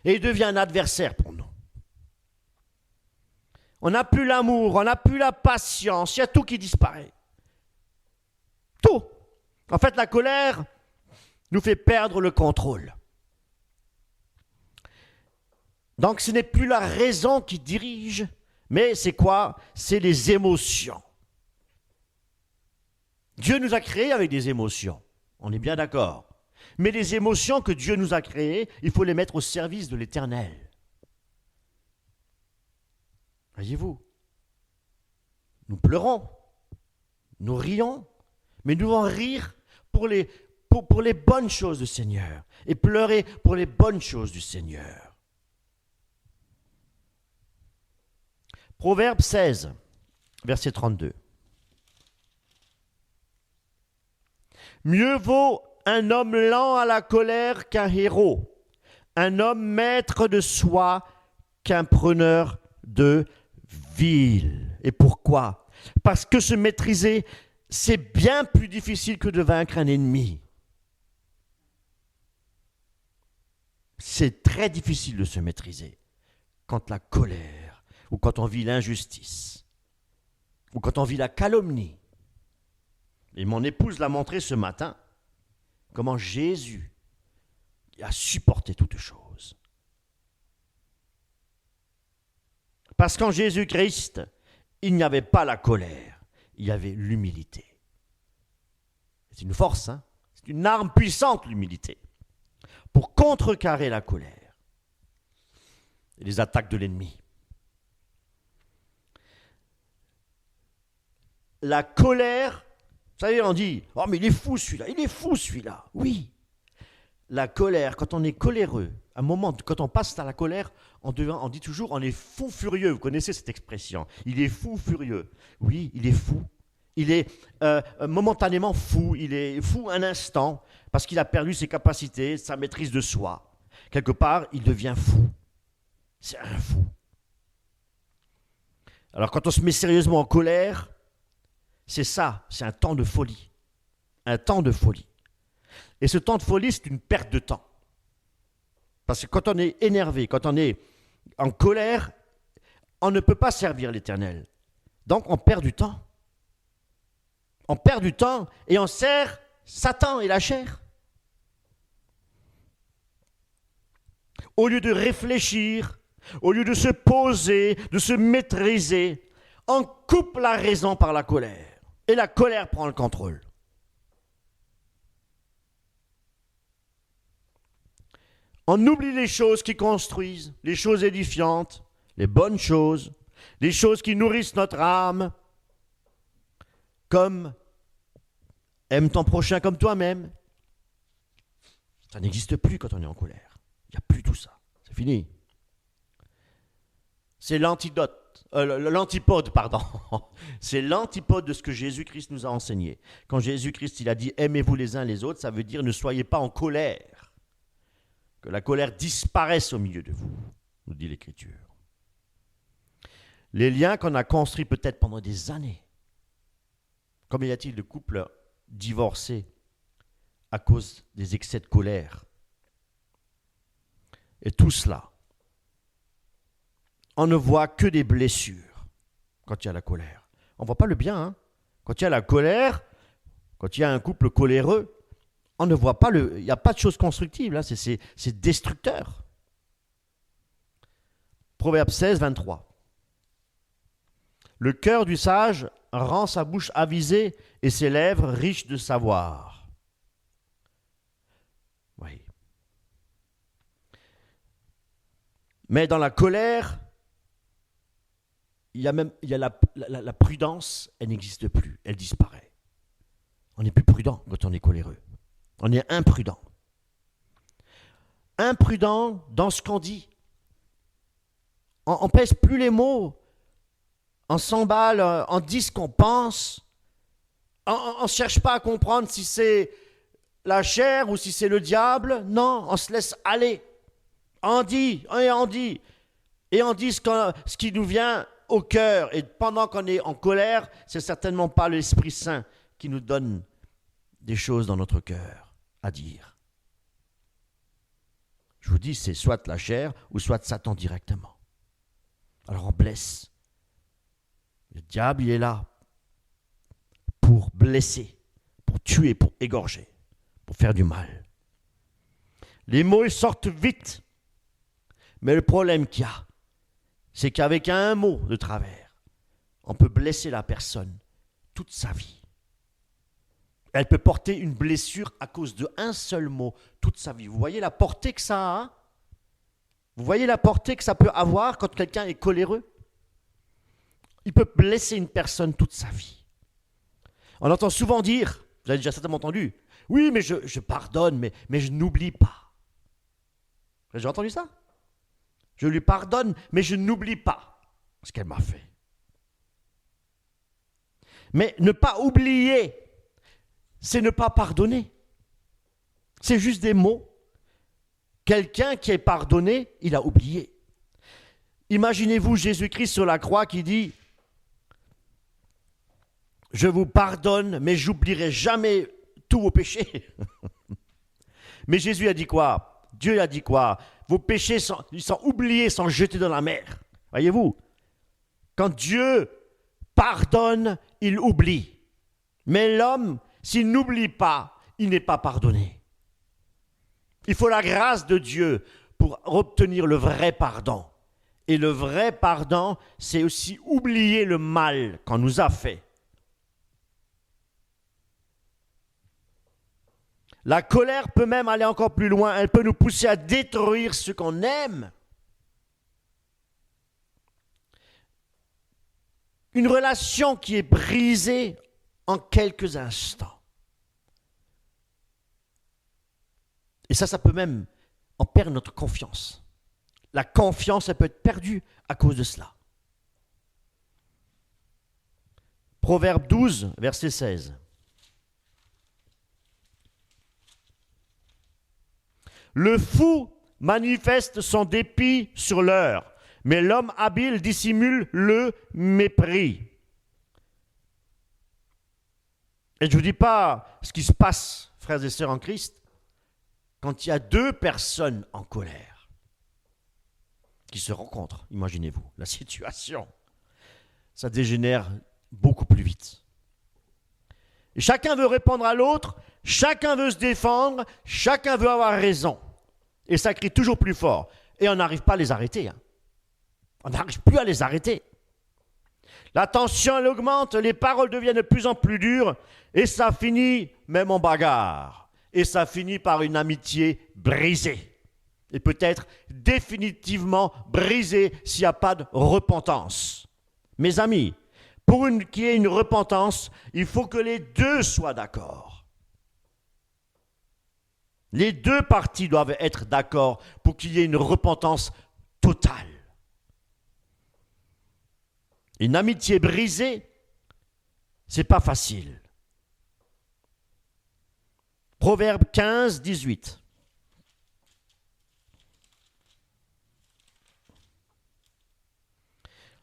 Et il devient un adversaire pour nous. On n'a plus l'amour, on n'a plus la patience, il y a tout qui disparaît. Tout. En fait, la colère nous fait perdre le contrôle. Donc, ce n'est plus la raison qui dirige, mais c'est quoi? C'est les émotions. Dieu nous a créés avec des émotions, on est bien d'accord. Mais les émotions que Dieu nous a créées, il faut les mettre au service de l'Éternel. Voyez-vous, nous pleurons, nous rions, mais nous devons rire pour les bonnes choses du Seigneur et pleurer pour les bonnes choses du Seigneur. Proverbe 16, verset 32. Mieux vaut un homme lent à la colère qu'un héros, un homme maître de soi qu'un preneur de ville. Et pourquoi? Parce que se maîtriser, c'est bien plus difficile que de vaincre un ennemi. C'est très difficile de se maîtriser quand la colère, ou quand on vit l'injustice, ou quand on vit la calomnie. Et mon épouse l'a montré ce matin, comment Jésus a supporté toutes choses. Parce qu'en Jésus-Christ, il n'y avait pas la colère, il y avait l'humilité. C'est une force, c'est une arme puissante, l'humilité, pour contrecarrer la colère et les attaques de l'ennemi. La colère, vous savez, on dit « Oh, mais il est fou celui-là ». Oui, la colère, quand on est coléreux, un moment, quand on passe à la colère, on dit toujours on est fou furieux. Vous connaissez cette expression. Il est fou furieux. Oui, il est fou. Il est momentanément fou. Il est fou un instant parce qu'il a perdu ses capacités, sa maîtrise de soi. Quelque part, il devient fou. C'est un fou. Alors quand on se met sérieusement en colère, c'est ça, c'est un temps de folie. Un temps de folie. Et ce temps de folie, c'est une perte de temps. Parce que quand on est énervé, quand on est en colère, on ne peut pas servir l'Éternel. Donc on perd du temps. On perd du temps et on sert Satan et la chair. Au lieu de réfléchir, au lieu de se poser, de se maîtriser, on coupe la raison par la colère. Et la colère prend le contrôle. On oublie les choses qui construisent, les choses édifiantes, les bonnes choses, les choses qui nourrissent notre âme, comme aime ton prochain comme toi-même. Ça n'existe plus quand on est en colère. Il n'y a plus tout ça. C'est fini. C'est l'antipode, pardon. C'est l'antipode de ce que Jésus-Christ nous a enseigné. Quand Jésus-Christ il a dit « Aimez-vous les uns les autres », ça veut dire « Ne soyez pas en colère ». Que la colère disparaisse au milieu de vous, nous dit l'Écriture. Les liens qu'on a construits peut-être pendant des années. Combien y a-t-il de couples divorcés à cause des excès de colère? Et tout cela, on ne voit que des blessures quand il y a la colère. On ne voit pas le bien. Hein? Quand il y a la colère, quand il y a un couple coléreux, on ne voit pas il n'y a pas de choses constructives. Hein? C'est destructeur. Proverbe 16, 23. Le cœur du sage rend sa bouche avisée et ses lèvres riches de savoir. Oui. Mais dans la colère, il y a la prudence, elle n'existe plus, elle disparaît. On n'est plus prudent quand on est coléreux. On est imprudent. Imprudent dans ce qu'on dit. On pèse plus les mots. On s'emballe, on dit ce qu'on pense. On ne cherche pas à comprendre si c'est la chair ou si c'est le diable. Non, on se laisse aller. On dit, et on dit. Et on dit ce qui nous vient au cœur. Et pendant qu'on est en colère, c'est certainement pas l'Esprit Saint qui nous donne des choses dans notre cœur à dire. Je vous dis, c'est soit la chair ou soit Satan directement. Alors on blesse. Le diable, il est là pour blesser, pour tuer, pour égorger, pour faire du mal. Les mots, ils sortent vite. Mais le problème qu'il y a, c'est qu'avec un mot de travers, on peut blesser la personne toute sa vie. Elle peut porter une blessure à cause d'un seul mot toute sa vie. Vous voyez la portée que ça a, hein? Vous voyez la portée que ça peut avoir quand quelqu'un est coléreux? Il peut blesser une personne toute sa vie. On entend souvent dire, vous avez déjà certainement entendu, oui, mais je pardonne, mais je n'oublie pas. Vous avez déjà entendu ça? Je lui pardonne, mais je n'oublie pas ce qu'elle m'a fait. Mais ne pas oublier, c'est ne pas pardonner. C'est juste des mots. Quelqu'un qui est pardonné, il a oublié. Imaginez-vous Jésus-Christ sur la croix qui dit « Je vous pardonne, mais j'oublierai jamais tous vos péchés. » Mais Jésus a dit quoi? Dieu a dit quoi? Vos péchés sont oubliés, sont jetés dans la mer. Voyez-vous? Quand Dieu pardonne, il oublie. Mais l'homme, s'il n'oublie pas, il n'est pas pardonné. Il faut la grâce de Dieu pour obtenir le vrai pardon. Et le vrai pardon, c'est aussi oublier le mal qu'on nous a fait. La colère peut même aller encore plus loin. Elle peut nous pousser à détruire ce qu'on aime. Une relation qui est brisée en quelques instants. Et ça peut même en perdre notre confiance. La confiance, elle peut être perdue à cause de cela. Proverbe 12, verset 16. Le fou manifeste son dépit sur l'heure, mais l'homme habile dissimule le mépris. Et je ne vous dis pas ce qui se passe, frères et sœurs en Christ, quand il y a deux personnes en colère qui se rencontrent. Imaginez-vous la situation. Ça dégénère beaucoup plus vite. Et chacun veut répondre à l'autre, chacun veut se défendre, chacun veut avoir raison. Et ça crie toujours plus fort. Et on n'arrive pas à les arrêter. Hein. On n'arrive plus à les arrêter. La tension, elle augmente, les paroles deviennent de plus en plus dures, et ça finit même en bagarre. Et ça finit par une amitié brisée. Et peut-être définitivement brisée s'il n'y a pas de repentance. Mes amis, pour qu'il y ait une repentance, il faut que les deux soient d'accord. Les deux parties doivent être d'accord pour qu'il y ait une repentance totale. Une amitié brisée, c'est pas facile. Proverbe 15, 18.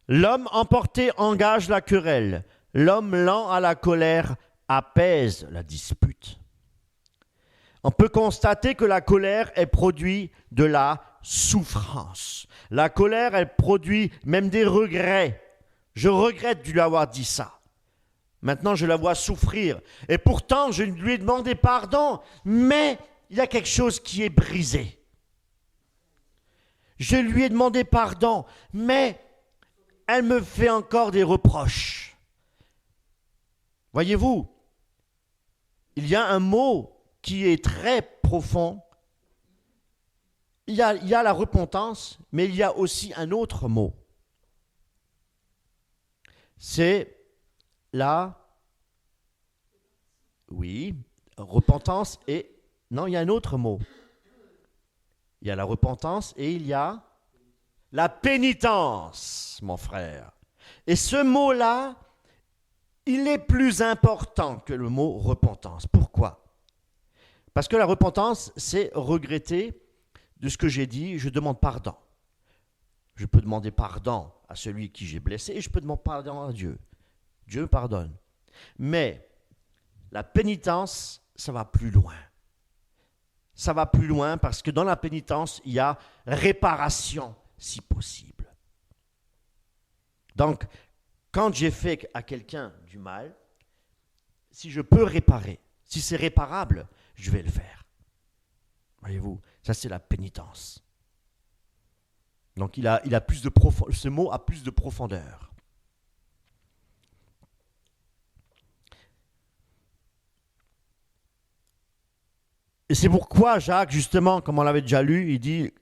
L'homme emporté engage la querelle. L'homme lent à la colère apaise la dispute. On peut constater que la colère est produit de la souffrance. La colère, elle produit même des regrets. Je regrette de lui avoir dit ça. Maintenant, je la vois souffrir. Et pourtant, je lui ai demandé pardon, mais il y a quelque chose qui est brisé. Je lui ai demandé pardon, mais elle me fait encore des reproches. Voyez-vous, il y a un mot qui est très profond. Il y a la repentance, mais il y a aussi un autre mot. C'est repentance et... Non, il y a un autre mot. Il y a la repentance et il y a la pénitence, mon frère. Et ce mot-là, il est plus important que le mot repentance. Pourquoi? Parce que la repentance, c'est regretter de ce que j'ai dit, je demande pardon. Je peux demander pardon à celui qui j'ai blessé et je peux demander pardon à Dieu. Dieu pardonne. Mais la pénitence, ça va plus loin. Ça va plus loin parce que dans la pénitence, il y a réparation, si possible. Donc, quand j'ai fait à quelqu'un du mal, si je peux réparer, si c'est réparable, je vais le faire. Voyez-vous, ça c'est la pénitence. Donc il a plus de ce mot a plus de profondeur. Et c'est pourquoi Jacques, justement, comme on l'avait déjà lu, il dit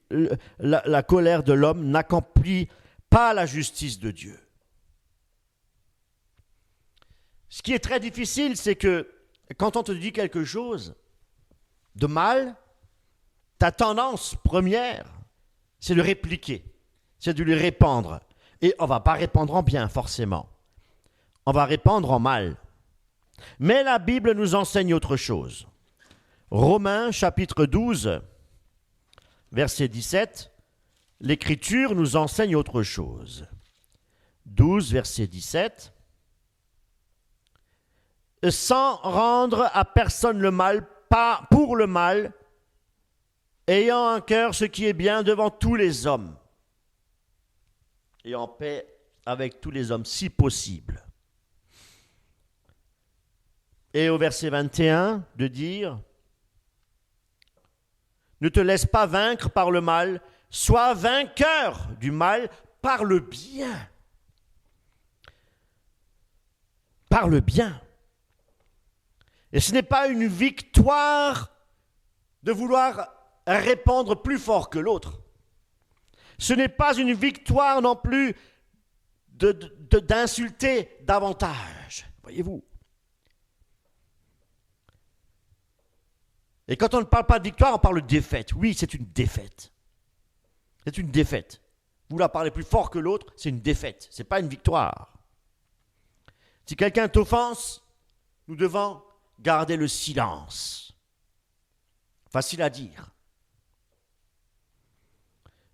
la colère de l'homme n'accomplit pas la justice de Dieu. Ce qui est très difficile, c'est que quand on te dit quelque chose de mal, ta tendance première, c'est de répliquer, c'est de lui répondre. Et on ne va pas répondre en bien, forcément. On va répondre en mal. Mais la Bible nous enseigne autre chose. Romains chapitre 12, verset 17, l'Écriture nous enseigne autre chose. 12, verset 17. Sans rendre à personne le mal, pas pour le mal, ayant en cœur ce qui est bien devant tous les hommes, et en paix avec tous les hommes, si possible. Et au verset 21, de dire, ne te laisse pas vaincre par le mal, sois vainqueur du mal par le bien. Par le bien. Et ce n'est pas une victoire de vouloir répondre plus fort que l'autre. Ce n'est pas une victoire non plus d'insulter davantage. Voyez-vous. Et quand on ne parle pas de victoire, on parle de défaite. Oui, c'est une défaite. C'est une défaite. Vouloir parler plus fort que l'autre, c'est une défaite. Ce n'est pas une victoire. Si quelqu'un t'offense, nous devons garder le silence. Facile à dire.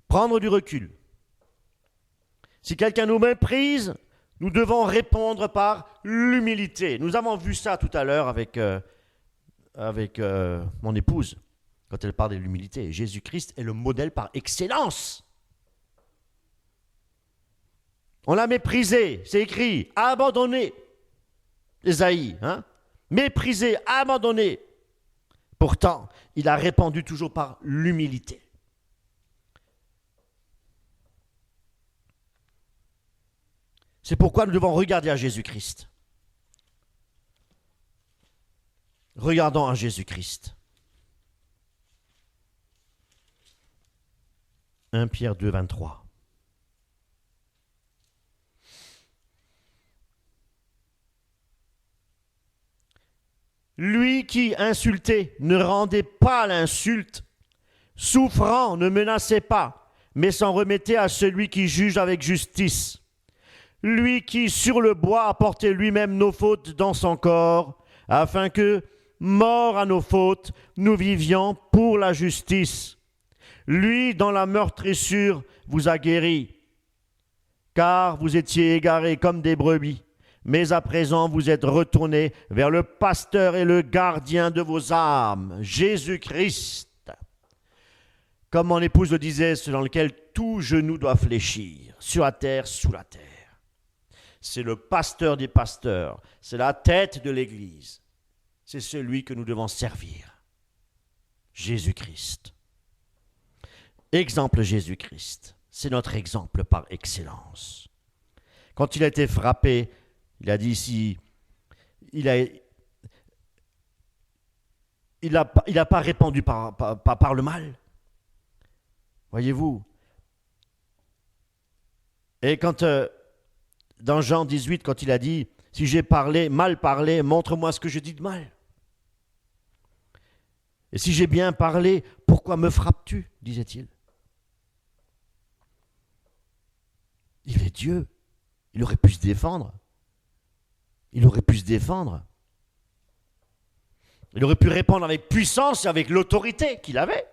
Prendre du recul. Si quelqu'un nous méprise, nous devons répondre par l'humilité. Nous avons vu ça tout à l'heure avec mon épouse, quand elle parle de l'humilité. Jésus-Christ est le modèle par excellence. On l'a méprisé, c'est écrit, abandonné. Ésaïe, méprisé, abandonné. Pourtant, il a répondu toujours par l'humilité. C'est pourquoi nous devons regarder à Jésus-Christ. Regardons à Jésus-Christ. 1 Pierre 2, 23. Lui qui, insulté, ne rendait pas l'insulte, souffrant, ne menaçait pas, mais s'en remettait à celui qui juge avec justice. lui qui sur le bois a porté lui-même nos fautes dans son corps, afin que, mort à nos fautes, nous vivions pour la justice. Lui, dans la meurtrissure, vous a guéris, car vous étiez égarés comme des brebis, mais à présent vous êtes retournés vers le pasteur et le gardien de vos âmes, Jésus-Christ. Comme mon épouse le disait, selon lequel tout genou doit fléchir, sur la terre, sous la terre. C'est le pasteur des pasteurs, c'est la tête de l'Église. C'est celui que nous devons servir. Jésus-Christ. Exemple Jésus-Christ. C'est notre exemple par excellence. Quand il a été frappé, il a dit ici, il n'a pas répandu par le mal. Voyez-vous. Et quand, dans Jean 18, quand il a dit, si j'ai mal parlé, montre-moi ce que je dis de mal. Et si j'ai bien parlé, pourquoi me frappes-tu, disait-il. Il est Dieu. Il aurait pu se défendre. Il aurait pu se défendre. Il aurait pu répondre avec puissance et avec l'autorité qu'il avait.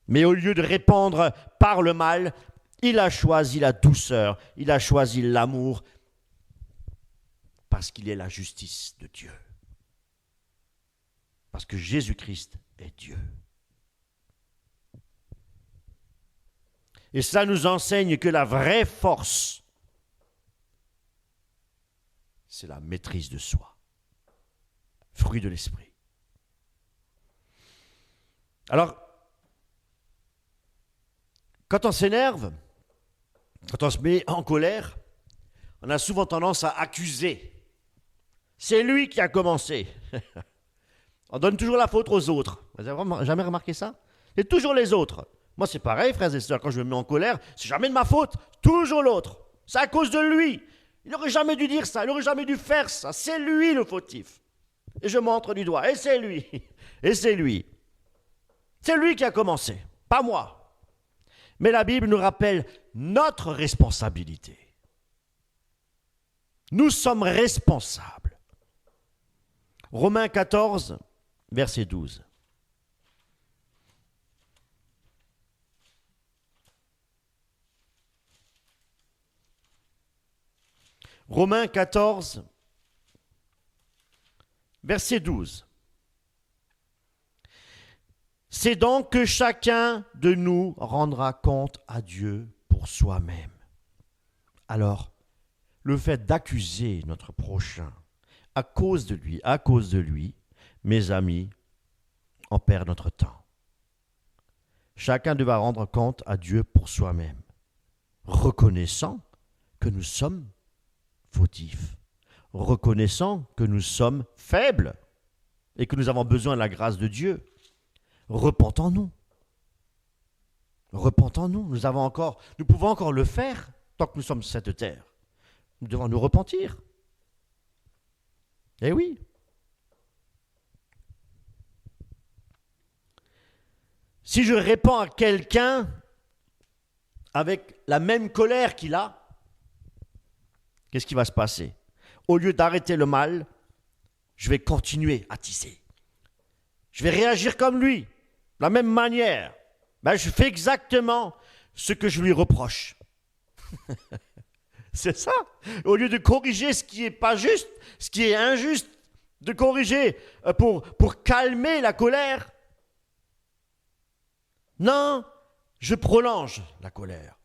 Mais au lieu de répondre par le mal, il a choisi la douceur, il a choisi l'amour, parce qu'il est la justice de Dieu. Parce que Jésus-Christ est Dieu. Et cela nous enseigne que la vraie force, c'est la maîtrise de soi, fruit de l'esprit. Alors, quand on s'énerve, quand on se met en colère, on a souvent tendance à accuser. C'est lui qui a commencé. On donne toujours la faute aux autres. Vous n'avez jamais remarqué ça? C'est toujours les autres. Moi, c'est pareil, frères et sœurs, quand je me mets en colère, c'est jamais de ma faute, toujours l'autre. C'est à cause de lui. Il n'aurait jamais dû dire ça, il n'aurait jamais dû faire ça. C'est lui le fautif. Et je montre du doigt, et c'est lui. Et c'est lui. C'est lui qui a commencé, pas moi. Mais la Bible nous rappelle notre responsabilité. Nous sommes responsables. Romains 14, verset 12. Romains 14, verset 12. C'est donc que chacun de nous rendra compte à Dieu pour soi-même. Alors, le fait d'accuser notre prochain à cause de lui, mes amis, on perd notre temps. Chacun devra rendre compte à Dieu pour soi-même, reconnaissant que nous sommes fautifs, reconnaissant que nous sommes faibles et que nous avons besoin de la grâce de Dieu. Repentons-nous. Repentons-nous. Nous pouvons encore le faire tant que nous sommes sur cette terre. Nous devons nous repentir. Eh oui. Si je réponds à quelqu'un avec la même colère qu'il a, qu'est-ce qui va se passer? Au lieu d'arrêter le mal, je vais continuer à tisser. Je vais réagir comme lui, de la même manière. Je fais exactement ce que je lui reproche. C'est ça. Au lieu de corriger ce qui n'est pas juste, ce qui est injuste, de corriger pour calmer la colère. Non, je prolonge la colère.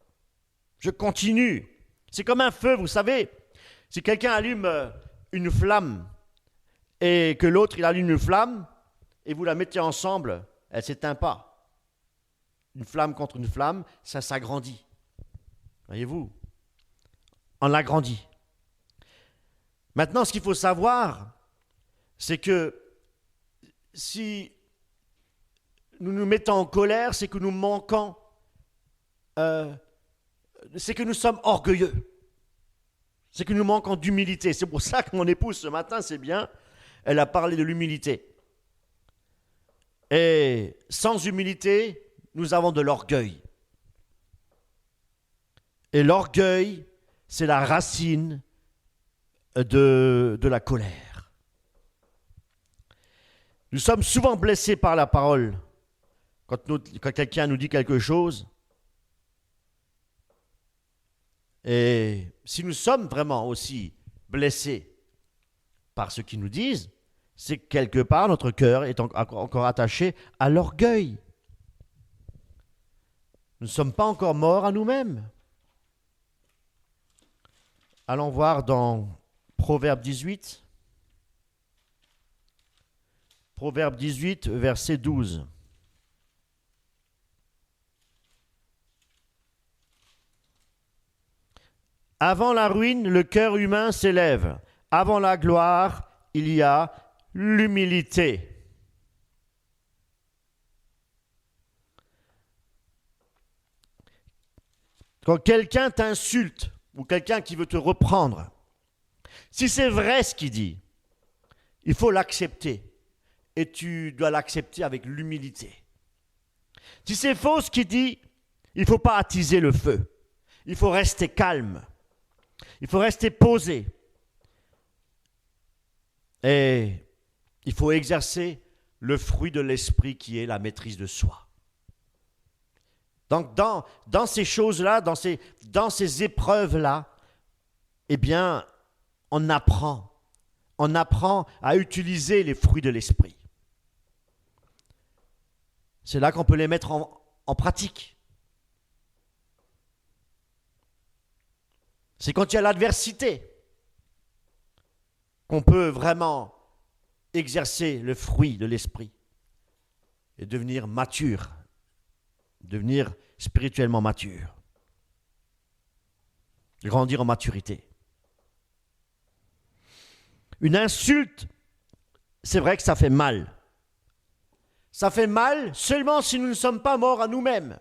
Je continue. C'est comme un feu, vous savez. Si quelqu'un allume une flamme et que l'autre il allume une flamme et vous la mettez ensemble, elle ne s'éteint pas. Une flamme contre une flamme, ça s'agrandit. Voyez-vous? On l'agrandit. Maintenant, ce qu'il faut savoir, c'est que si nous nous mettons en colère, c'est que nous manquons, c'est que nous sommes orgueilleux. C'est que nous manquons d'humilité. C'est pour ça que mon épouse, ce matin, c'est bien, elle a parlé de l'humilité. Et sans humilité, nous avons de l'orgueil. Et l'orgueil, c'est la racine de la colère. Nous sommes souvent blessés par la parole. Quand quelqu'un nous dit quelque chose, et si nous sommes vraiment aussi blessés par ce qu'ils nous disent, c'est que quelque part notre cœur est encore attaché à l'orgueil. Nous ne sommes pas encore morts à nous-mêmes. Allons voir dans Proverbe 18. Proverbe 18, verset 12. Avant la ruine, le cœur humain s'élève. Avant la gloire, il y a l'humilité. Quand quelqu'un t'insulte ou quelqu'un qui veut te reprendre, si c'est vrai ce qu'il dit, il faut l'accepter. Et tu dois l'accepter avec l'humilité. Si c'est faux ce qu'il dit, il ne faut pas attiser le feu. Il faut rester calme. Il faut rester posé. Et il faut exercer le fruit de l'esprit qui est la maîtrise de soi. Donc dans ces choses-là, dans ces épreuves-là, eh bien, on apprend à utiliser les fruits de l'esprit. C'est là qu'on peut les mettre en pratique. C'est quand il y a l'adversité qu'on peut vraiment exercer le fruit de l'esprit et devenir mature, devenir spirituellement mature, grandir en maturité. Une insulte, c'est vrai que ça fait mal. Ça fait mal seulement si nous ne sommes pas morts à nous-mêmes.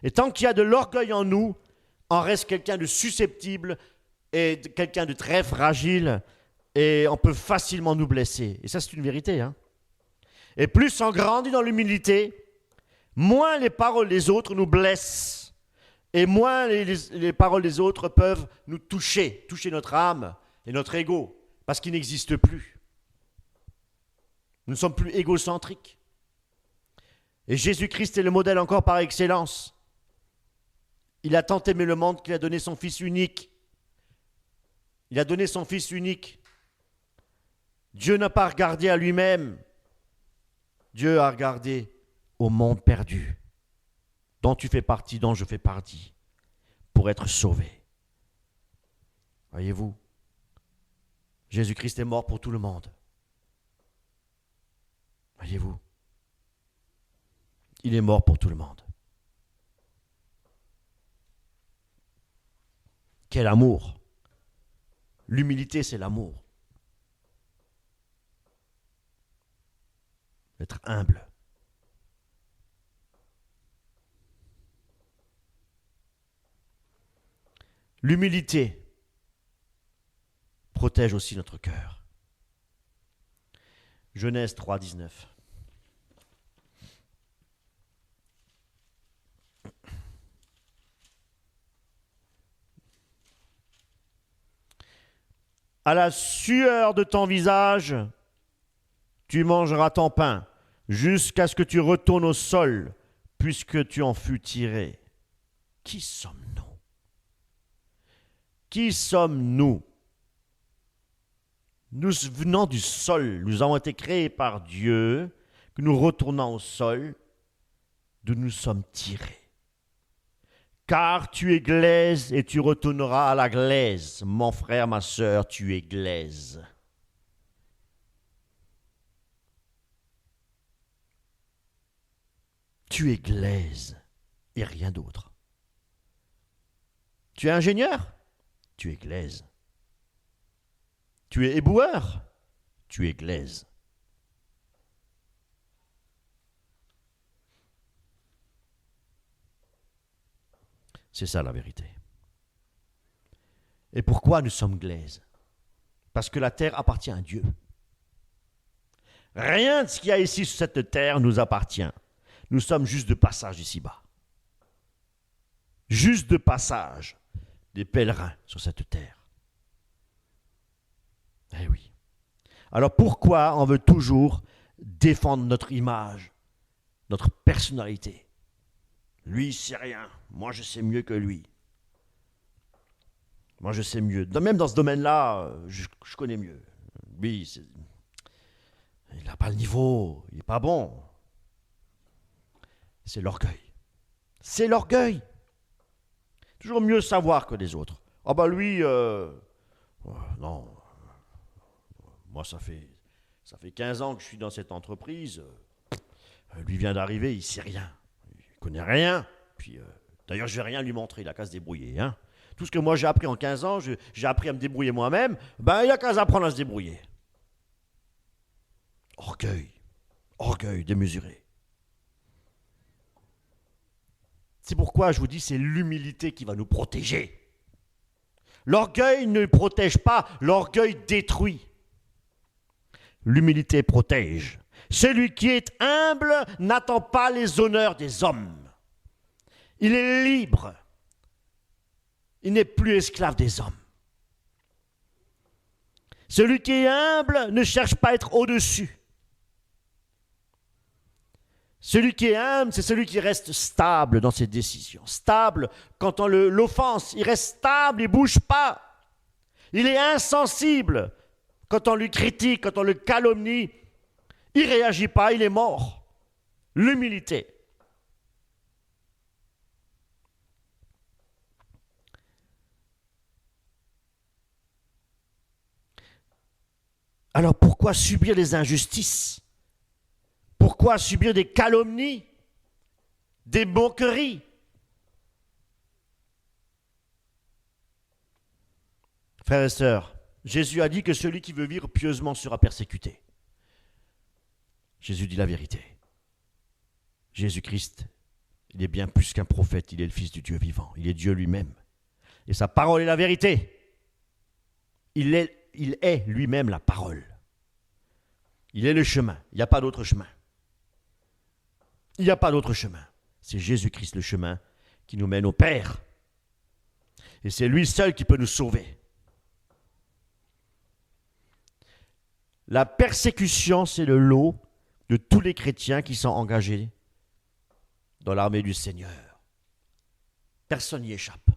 Et tant qu'il y a de l'orgueil en nous, on reste quelqu'un de susceptible et quelqu'un de très fragile et on peut facilement nous blesser. Et ça, c'est une vérité. Et plus on grandit dans l'humilité, moins les paroles des autres nous blessent et moins les paroles des autres peuvent nous toucher notre âme et notre ego, parce qu'il n'existe plus. Nous ne sommes plus égocentriques. Et Jésus-Christ est le modèle encore par excellence. Il a tant aimé le monde qu'il a donné son Fils unique. Il a donné son Fils unique. Dieu n'a pas regardé à lui-même. Dieu a regardé au monde perdu, dont tu fais partie, dont je fais partie, pour être sauvé. Voyez-vous, Jésus-Christ est mort pour tout le monde. Voyez-vous, il est mort pour tout le monde. Quel amour! L'humilité, c'est l'amour. Être humble. L'humilité protège aussi notre cœur. Genèse 3, 19. À la sueur de ton visage, tu mangeras ton pain, jusqu'à ce que tu retournes au sol, puisque tu en fus tiré. Qui sommes-nous? Qui sommes-nous? Nous venons du sol, nous avons été créés par Dieu, que nous retournons au sol, d'où nous sommes tirés. Car tu es glaise et tu retourneras à la glaise. Mon frère, ma sœur, tu es glaise. Tu es glaise et rien d'autre. Tu es ingénieur? Tu es glaise. Tu es éboueur? Tu es glaise. C'est ça la vérité. Et pourquoi nous sommes glaise? Parce que la terre appartient à Dieu. Rien de ce qu'il y a ici sur cette terre nous appartient. Nous sommes juste de passage ici-bas. juste de passage, des pèlerins sur cette terre. Eh oui. Alors pourquoi on veut toujours défendre notre image, notre personnalité? Lui, il sait rien. Moi, je sais mieux que lui. Moi, je sais mieux. Même dans ce domaine-là, je connais mieux. Lui, il n'a pas le niveau. Il n'est pas bon. C'est l'orgueil. C'est l'orgueil. Toujours mieux savoir que les autres. Ah bah lui, non. Moi, ça fait 15 ans que je suis dans cette entreprise. Lui vient d'arriver, il ne sait rien. Il ne connaît rien. Puis, d'ailleurs, je ne vais rien lui montrer. Il n'a qu'à se débrouiller. Hein. Tout ce que moi j'ai appris en 15 ans, j'ai appris à me débrouiller moi-même. Ben, il n'a qu'à apprendre à se débrouiller. Orgueil. Orgueil démesuré. C'est pourquoi je vous dis, c'est l'humilité qui va nous protéger. L'orgueil ne protège pas, l'orgueil détruit. L'humilité protège. Celui qui est humble n'attend pas les honneurs des hommes. Il est libre. Il n'est plus esclave des hommes. Celui qui est humble ne cherche pas à être au-dessus. Celui qui est humble, c'est celui qui reste stable dans ses décisions. Stable quand on l'offense. Il reste stable, il ne bouge pas. Il est insensible quand on lui critique, quand on le calomnie. Il ne réagit pas, il est mort. L'humilité. Alors pourquoi subir les injustices? Pourquoi subir des calomnies, des moqueries? Frères et sœurs, Jésus a dit que celui qui veut vivre pieusement sera persécuté. Jésus dit la vérité. Jésus-Christ, il est bien plus qu'un prophète, il est le Fils du Dieu vivant, il est Dieu lui-même. Et sa parole est la vérité. Il est lui-même la parole. Il est le chemin, il n'y a pas d'autre chemin. Il n'y a pas d'autre chemin. C'est Jésus-Christ le chemin qui nous mène au Père. Et c'est lui seul qui peut nous sauver. La persécution, c'est le lot de tous les chrétiens qui sont engagés dans l'armée du Seigneur. Personne n'y échappe.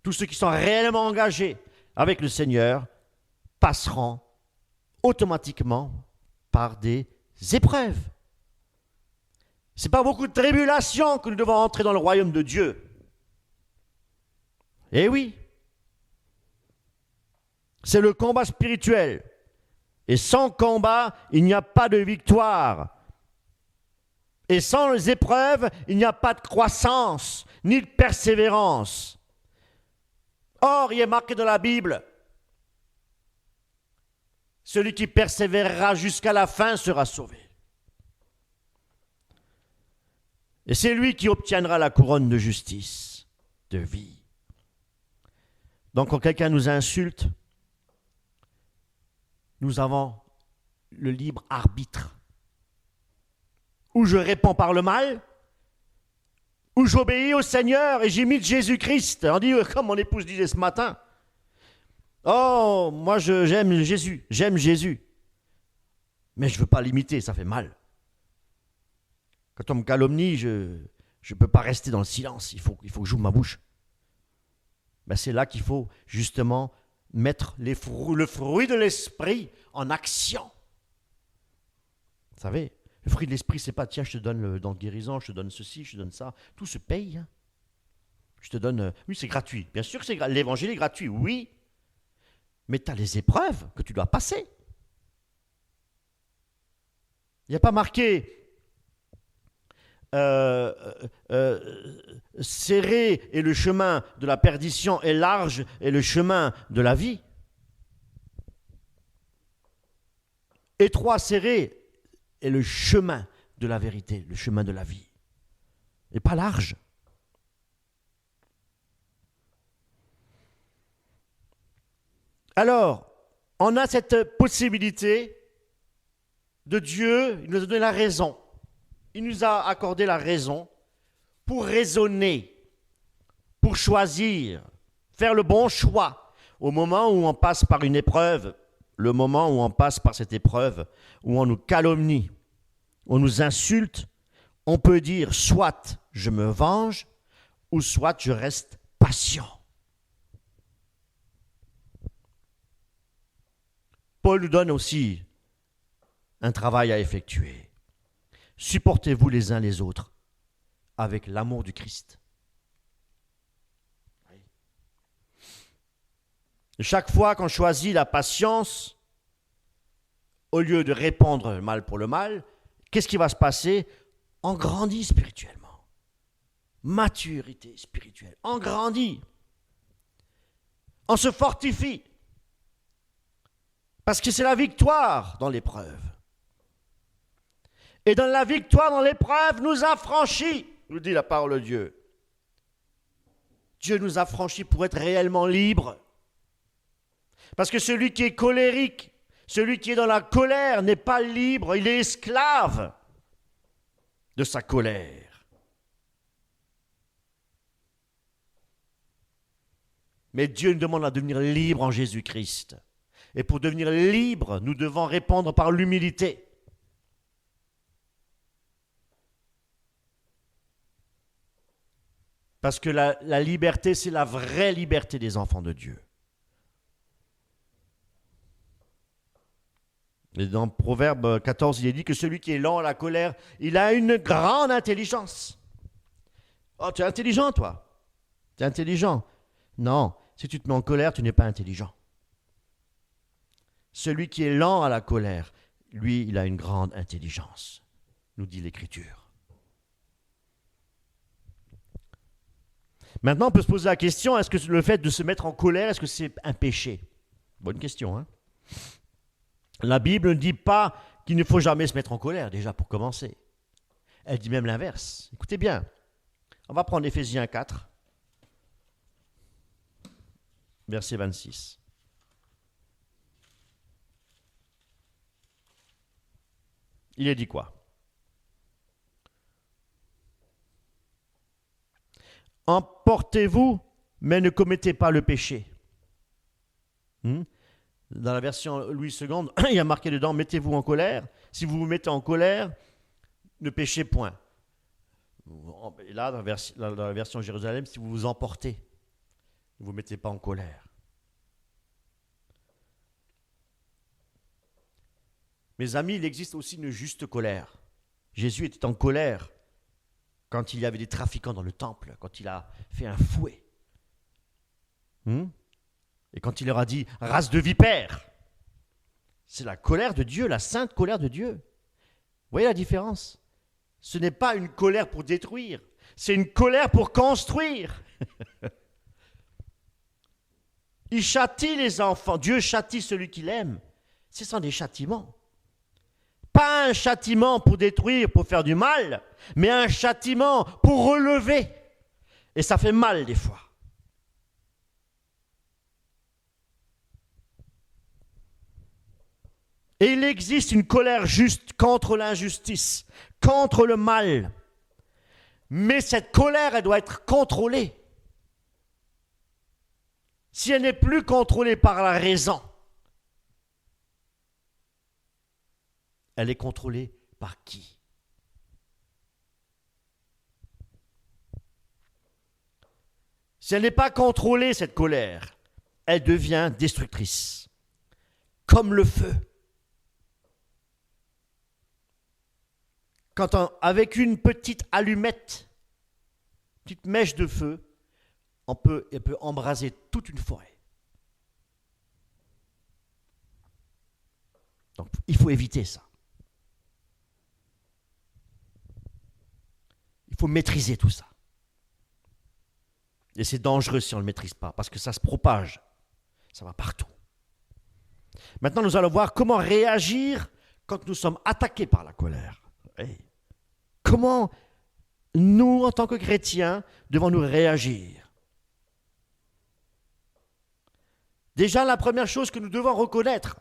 Tous ceux qui sont réellement engagés avec le Seigneur passeront automatiquement par des épreuves. Ce n'est pas beaucoup de tribulations que nous devons entrer dans le royaume de Dieu. Eh oui. C'est le combat spirituel. Et sans combat, il n'y a pas de victoire. Et sans les épreuves, il n'y a pas de croissance, ni de persévérance. Or, il est marqué dans la Bible, celui qui persévérera jusqu'à la fin sera sauvé. Et c'est lui qui obtiendra la couronne de justice, de vie. Donc quand quelqu'un nous insulte, nous avons le libre arbitre. Ou je réponds par le mal, ou j'obéis au Seigneur et j'imite Jésus-Christ. On dit, comme mon épouse disait ce matin, oh, moi j'aime Jésus. Mais je ne veux pas l'imiter, ça fait mal. Quand on me calomnie, je ne peux pas rester dans le silence, il faut que j'ouvre ma bouche. Ben c'est là qu'il faut justement mettre le fruit de l'esprit en action. Vous savez, le fruit de l'esprit, c'est pas tiens, je te donne le don de guérison, je te donne ceci, je te donne ça. Tout se paye. Hein. Je te donne, oui, c'est gratuit. Bien sûr que l'évangile est gratuit, oui. Mais tu as les épreuves que tu dois passer. Il n'y a pas marqué serré est le chemin de la perdition et large est le chemin de la vie. Étroit, serré est le chemin de la vérité, le chemin de la vie. Et pas large. Alors, on a cette possibilité de Dieu, il nous a donné la raison. Il nous a accordé la raison pour raisonner, pour choisir, faire le bon choix au moment où on passe par une épreuve, le moment où on passe par cette épreuve, où on nous calomnie, on nous insulte, on peut dire soit je me venge ou soit je reste patient. Paul nous donne aussi un travail à effectuer. Supportez-vous les uns les autres avec l'amour du Christ. Chaque fois qu'on choisit la patience, au lieu de répandre le mal pour le mal, qu'est-ce qui va se passer? On grandit spirituellement. Maturité spirituelle. On grandit. On se fortifie. Parce que c'est la victoire dans l'épreuve. Et dans la victoire dans l'épreuve nous affranchit, nous dit la parole de Dieu. Dieu nous affranchit pour être réellement libres. Parce que celui qui est colérique, celui qui est dans la colère n'est pas libre, il est esclave de sa colère. Mais Dieu nous demande à devenir libre en Jésus-Christ. Et pour devenir libre, nous devons répondre par l'humilité. Parce que la liberté, c'est la vraie liberté des enfants de Dieu. Et dans Proverbe 14, il est dit que celui qui est lent à la colère, il a une grande intelligence. Oh, tu es intelligent, toi. Tu es intelligent. Non, si tu te mets en colère, tu n'es pas intelligent. Celui qui est lent à la colère, lui, il a une grande intelligence, nous dit l'Écriture. Maintenant, on peut se poser la question, est-ce que le fait de se mettre en colère, est-ce que c'est un péché? Bonne question, hein? La Bible ne dit pas qu'il ne faut jamais se mettre en colère, déjà pour commencer. Elle dit même l'inverse. Écoutez bien, on va prendre Éphésiens 4, verset 26. Il est dit quoi? Emportez-vous, mais ne commettez pas le péché. Dans la version Louis II, il y a marqué dedans, mettez-vous en colère. Si vous vous mettez en colère, ne péchez point. Et là, dans la version Jérusalem, si vous vous emportez, ne vous mettez pas en colère. Mes amis, il existe aussi une juste colère. Jésus était en colère quand il y avait des trafiquants dans le temple, quand il a fait un fouet. Et quand il leur a dit « race de vipères », c'est la colère de Dieu, la sainte colère de Dieu. Vous voyez la différence? Ce n'est pas une colère pour détruire, c'est une colère pour construire. Il châtie les enfants, Dieu châtie celui qu'il aime. Ce sont des châtiments. Pas un châtiment pour détruire, pour faire du mal, mais un châtiment pour relever. Et ça fait mal des fois. Et il existe une colère juste contre l'injustice, contre le mal. Mais cette colère, elle doit être contrôlée. Si elle n'est plus contrôlée par la raison, elle est contrôlée par qui? Si elle n'est pas contrôlée, cette colère, elle devient destructrice, comme le feu. Quand avec une petite allumette, petite mèche de feu, elle peut embraser toute une forêt. Donc, il faut éviter ça. Il faut maîtriser tout ça. Et c'est dangereux si on ne le maîtrise pas, parce que ça se propage. Ça va partout. Maintenant, nous allons voir comment réagir quand nous sommes attaqués par la colère. Comment nous, en tant que chrétiens, devons-nous réagir? Déjà, la première chose que nous devons reconnaître,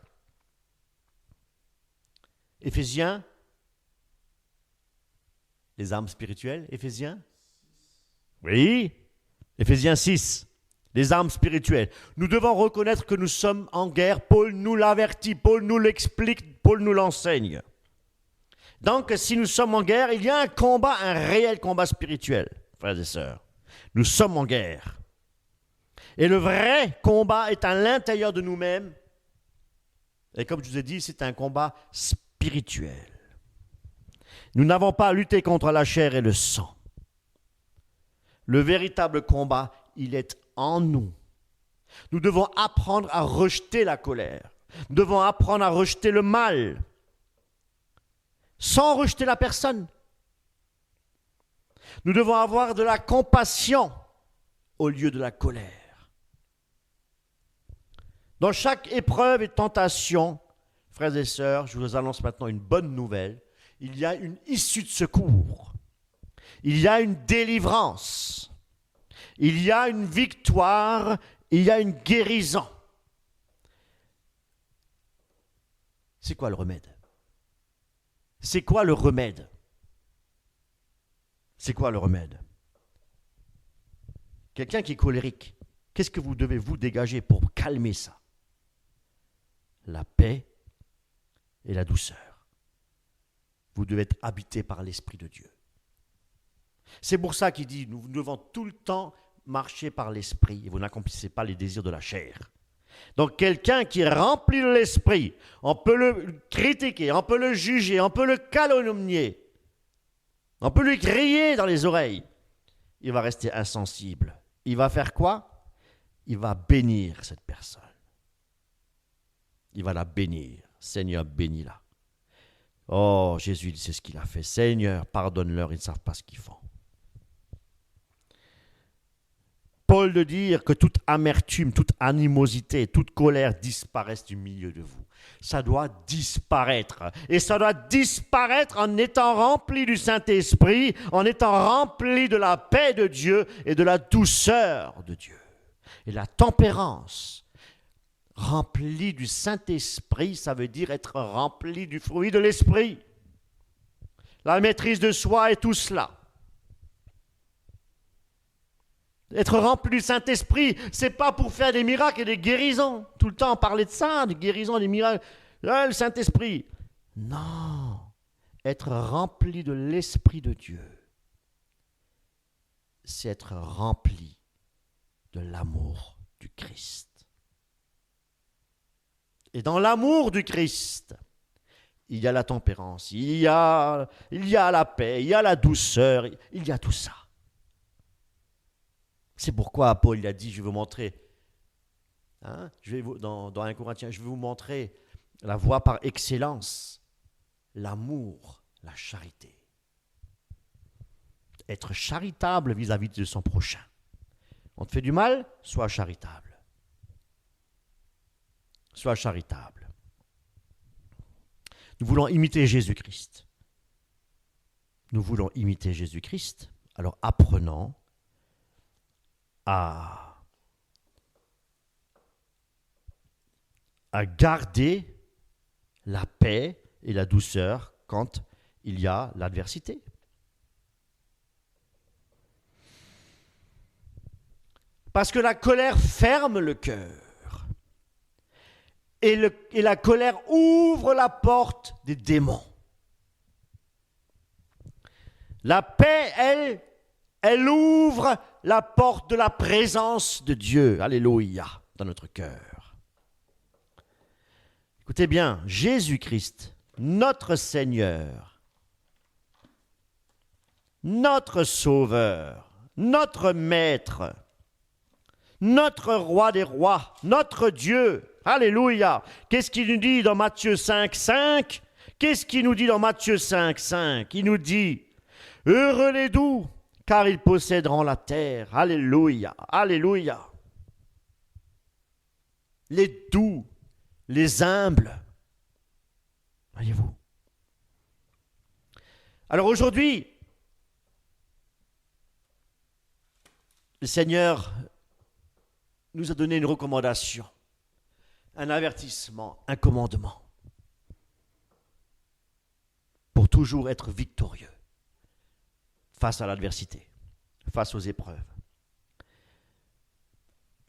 Éphésiens, les armes spirituelles, Éphésiens? Oui, Éphésiens 6, les armes spirituelles. Nous devons reconnaître que nous sommes en guerre. Paul nous l'avertit, Paul nous l'explique, Paul nous l'enseigne. Donc, si nous sommes en guerre, il y a un combat, un réel combat spirituel, frères et sœurs. Nous sommes en guerre. Et le vrai combat est à l'intérieur de nous-mêmes. Et comme je vous ai dit, c'est un combat spirituel. Nous n'avons pas à lutter contre la chair et le sang. Le véritable combat, il est en nous. Nous devons apprendre à rejeter la colère. Nous devons apprendre à rejeter le mal, sans rejeter la personne. Nous devons avoir de la compassion au lieu de la colère. Dans chaque épreuve et tentation, frères et sœurs, je vous annonce maintenant une bonne nouvelle. Il y a une issue de secours. Il y a une délivrance. Il y a une victoire. Il y a une guérison. C'est quoi le remède? C'est quoi le remède? C'est quoi le remède? Quelqu'un qui est colérique, qu'est-ce que vous devez vous dégager pour calmer ça? La paix et la douceur. Vous devez être habité par l'Esprit de Dieu. C'est pour ça qu'il dit, nous devons tout le temps marcher par l'Esprit et vous n'accomplissez pas les désirs de la chair. Donc quelqu'un qui est rempli de l'Esprit, on peut le critiquer, on peut le juger, on peut le calomnier, on peut lui crier dans les oreilles. Il va rester insensible. Il va faire quoi? Il va bénir cette personne. Il va la bénir. Seigneur, bénis-la. Oh, Jésus, c'est ce qu'il a fait. Seigneur, pardonne-leur, ils ne savent pas ce qu'ils font. Paul de dire que toute amertume, toute animosité, toute colère disparaissent du milieu de vous. Ça doit disparaître. Et ça doit disparaître en étant rempli du Saint-Esprit, en étant rempli de la paix de Dieu et de la douceur de Dieu. Et la tempérance. Rempli du Saint-Esprit, ça veut dire être rempli du fruit de l'Esprit. La maîtrise de soi est tout cela. Être rempli du Saint-Esprit, c'est pas pour faire des miracles et des guérisons. Tout le temps, on parlait de ça, des guérisons, des miracles. Là, le Saint-Esprit. Non. Être rempli de l'Esprit de Dieu, c'est être rempli de l'amour du Christ. Et dans l'amour du Christ, il y a la tempérance, il y a la paix, il y a la douceur, il y a tout ça. C'est pourquoi Paul a dit, je vais vous montrer, dans 1 Corinthiens, je vais vous montrer la voie par excellence, l'amour, la charité. Être charitable vis-à-vis de son prochain. On te fait du mal, sois charitable. Sois charitable. Nous voulons imiter Jésus-Christ. Nous voulons imiter Jésus-Christ. Alors apprenons à garder la paix et la douceur quand il y a l'adversité. Parce que la colère ferme le cœur. Et la colère ouvre la porte des démons. La paix, elle ouvre la porte de la présence de Dieu. Alléluia, dans notre cœur. Écoutez bien, Jésus-Christ, notre Seigneur, notre Sauveur, notre Maître, notre Roi des rois, notre Dieu. Alléluia. Qu'est-ce qu'il nous dit dans Matthieu 5, 5? Qu'est-ce qu'il nous dit dans Matthieu 5, 5? Il nous dit, heureux les doux, car ils posséderont la terre. Alléluia. Alléluia. Les doux, les humbles. Voyez-vous. Alors aujourd'hui, le Seigneur nous a donné une recommandation, un avertissement, un commandement pour toujours être victorieux face à l'adversité, face aux épreuves.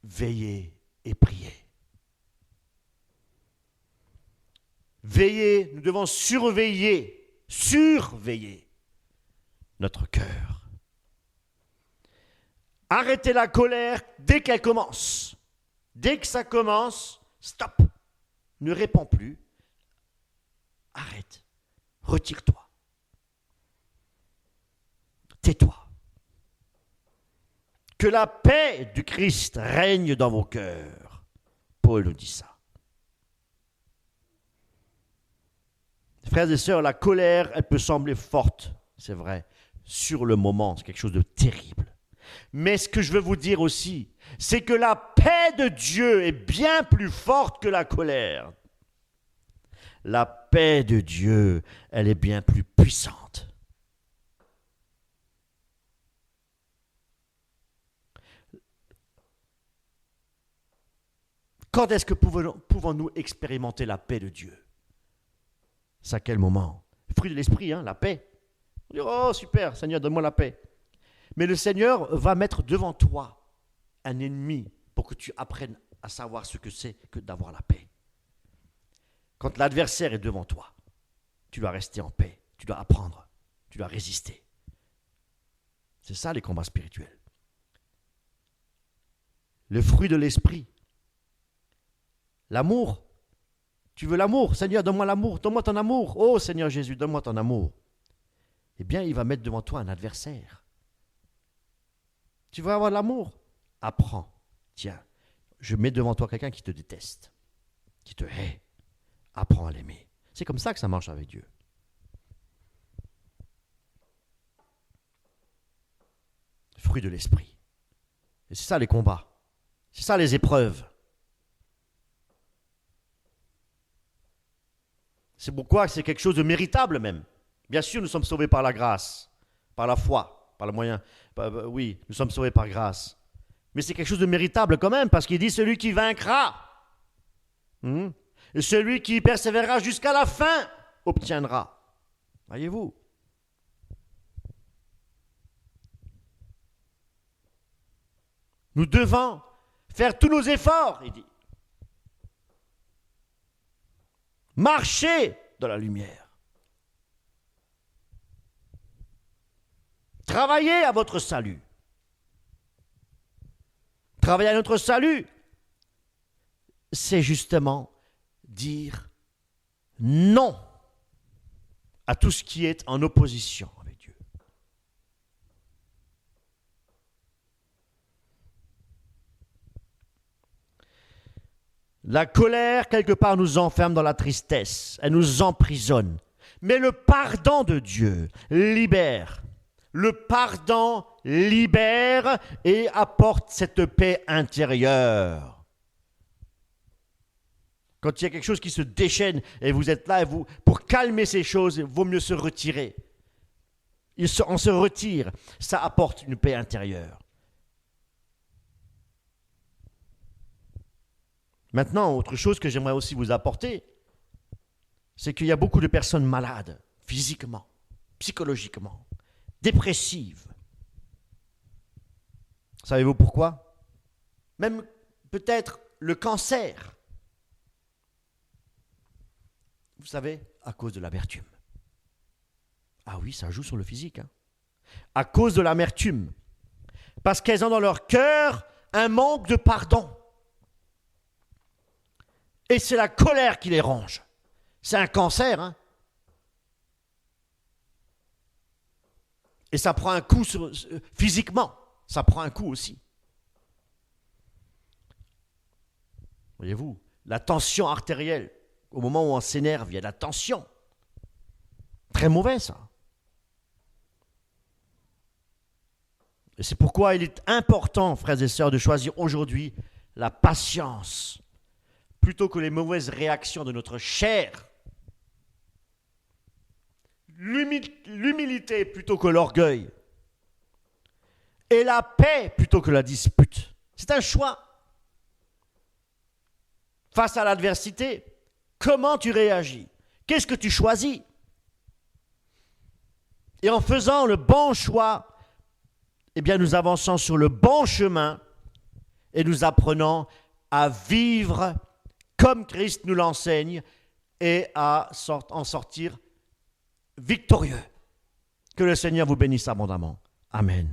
veillez et priez. Veillez, nous devons surveiller notre cœur. Arrêtez la colère dès qu'elle commence. Dès que ça commence, stop. Ne réponds plus. Arrête. Retire-toi. Tais-toi. Que la paix du Christ règne dans vos cœurs. Paul nous dit ça. Frères et sœurs, la colère, elle peut sembler forte, c'est vrai, sur le moment, c'est quelque chose de terrible. Mais ce que je veux vous dire aussi, c'est que la paix de Dieu est bien plus forte que la colère. La paix de Dieu, elle est bien plus puissante. Quand est-ce que pouvons-nous expérimenter la paix de Dieu ? C'est à quel moment ? Le fruit de l'esprit, la paix. On dit, oh super, Seigneur, donne-moi la paix. Mais le Seigneur va mettre devant toi un ennemi pour que tu apprennes à savoir ce que c'est que d'avoir la paix. Quand l'adversaire est devant toi, tu dois rester en paix, tu dois apprendre, tu dois résister. C'est ça les combats spirituels. Le fruit de l'esprit, l'amour. Tu veux l'amour? Seigneur, donne-moi l'amour, donne-moi ton amour. Oh Seigneur Jésus, donne-moi ton amour. Eh bien, il va mettre devant toi un adversaire. Tu veux avoir l'amour? Apprends. Tiens, je mets devant toi quelqu'un qui te déteste, qui te hait. Apprends à l'aimer. C'est comme ça que ça marche avec Dieu. Fruit de l'esprit. Et c'est ça les combats. C'est ça les épreuves. C'est pourquoi c'est quelque chose de méritable même. Bien sûr, nous sommes sauvés par la grâce, par la foi, par le moyen. Oui, nous sommes sauvés par grâce. Mais c'est quelque chose de méritable quand même, parce qu'il dit celui qui vaincra, et celui qui persévérera jusqu'à la fin, obtiendra. Voyez-vous? Nous devons faire tous nos efforts, il dit. Marchez dans la lumière. Travaillez à votre salut. Travailler à notre salut, c'est justement dire non à tout ce qui est en opposition avec Dieu. La colère, quelque part, nous enferme dans la tristesse, elle nous emprisonne. Mais le pardon de Dieu libère. Le pardon libère et apporte cette paix intérieure. Quand il y a quelque chose qui se déchaîne et vous êtes là, et pour calmer ces choses, il vaut mieux se retirer. On se retire, ça apporte une paix intérieure. Maintenant, autre chose que j'aimerais aussi vous apporter, c'est qu'il y a beaucoup de personnes malades, physiquement, psychologiquement, dépressives. Savez-vous pourquoi? Même peut-être le cancer. Vous savez, à cause de l'amertume. Ah oui, ça joue sur le physique. À cause de l'amertume. Parce qu'elles ont dans leur cœur un manque de pardon. Et c'est la colère qui les ronge. C'est un cancer. Et ça prend un coup physiquement. Ça prend un coup aussi. Voyez-vous, la tension artérielle. Au moment où on s'énerve, il y a de la tension. Très mauvais, ça. Et c'est pourquoi il est important, frères et sœurs, de choisir aujourd'hui la patience plutôt que les mauvaises réactions de notre chair. L'humilité plutôt que l'orgueil. Et la paix plutôt que la dispute. C'est un choix. Face à l'adversité, comment tu réagis? Qu'est-ce que tu choisis? Et en faisant le bon choix, eh bien nous avançons sur le bon chemin et nous apprenons à vivre comme Christ nous l'enseigne et à en sortir victorieux. Que le Seigneur vous bénisse abondamment. Amen.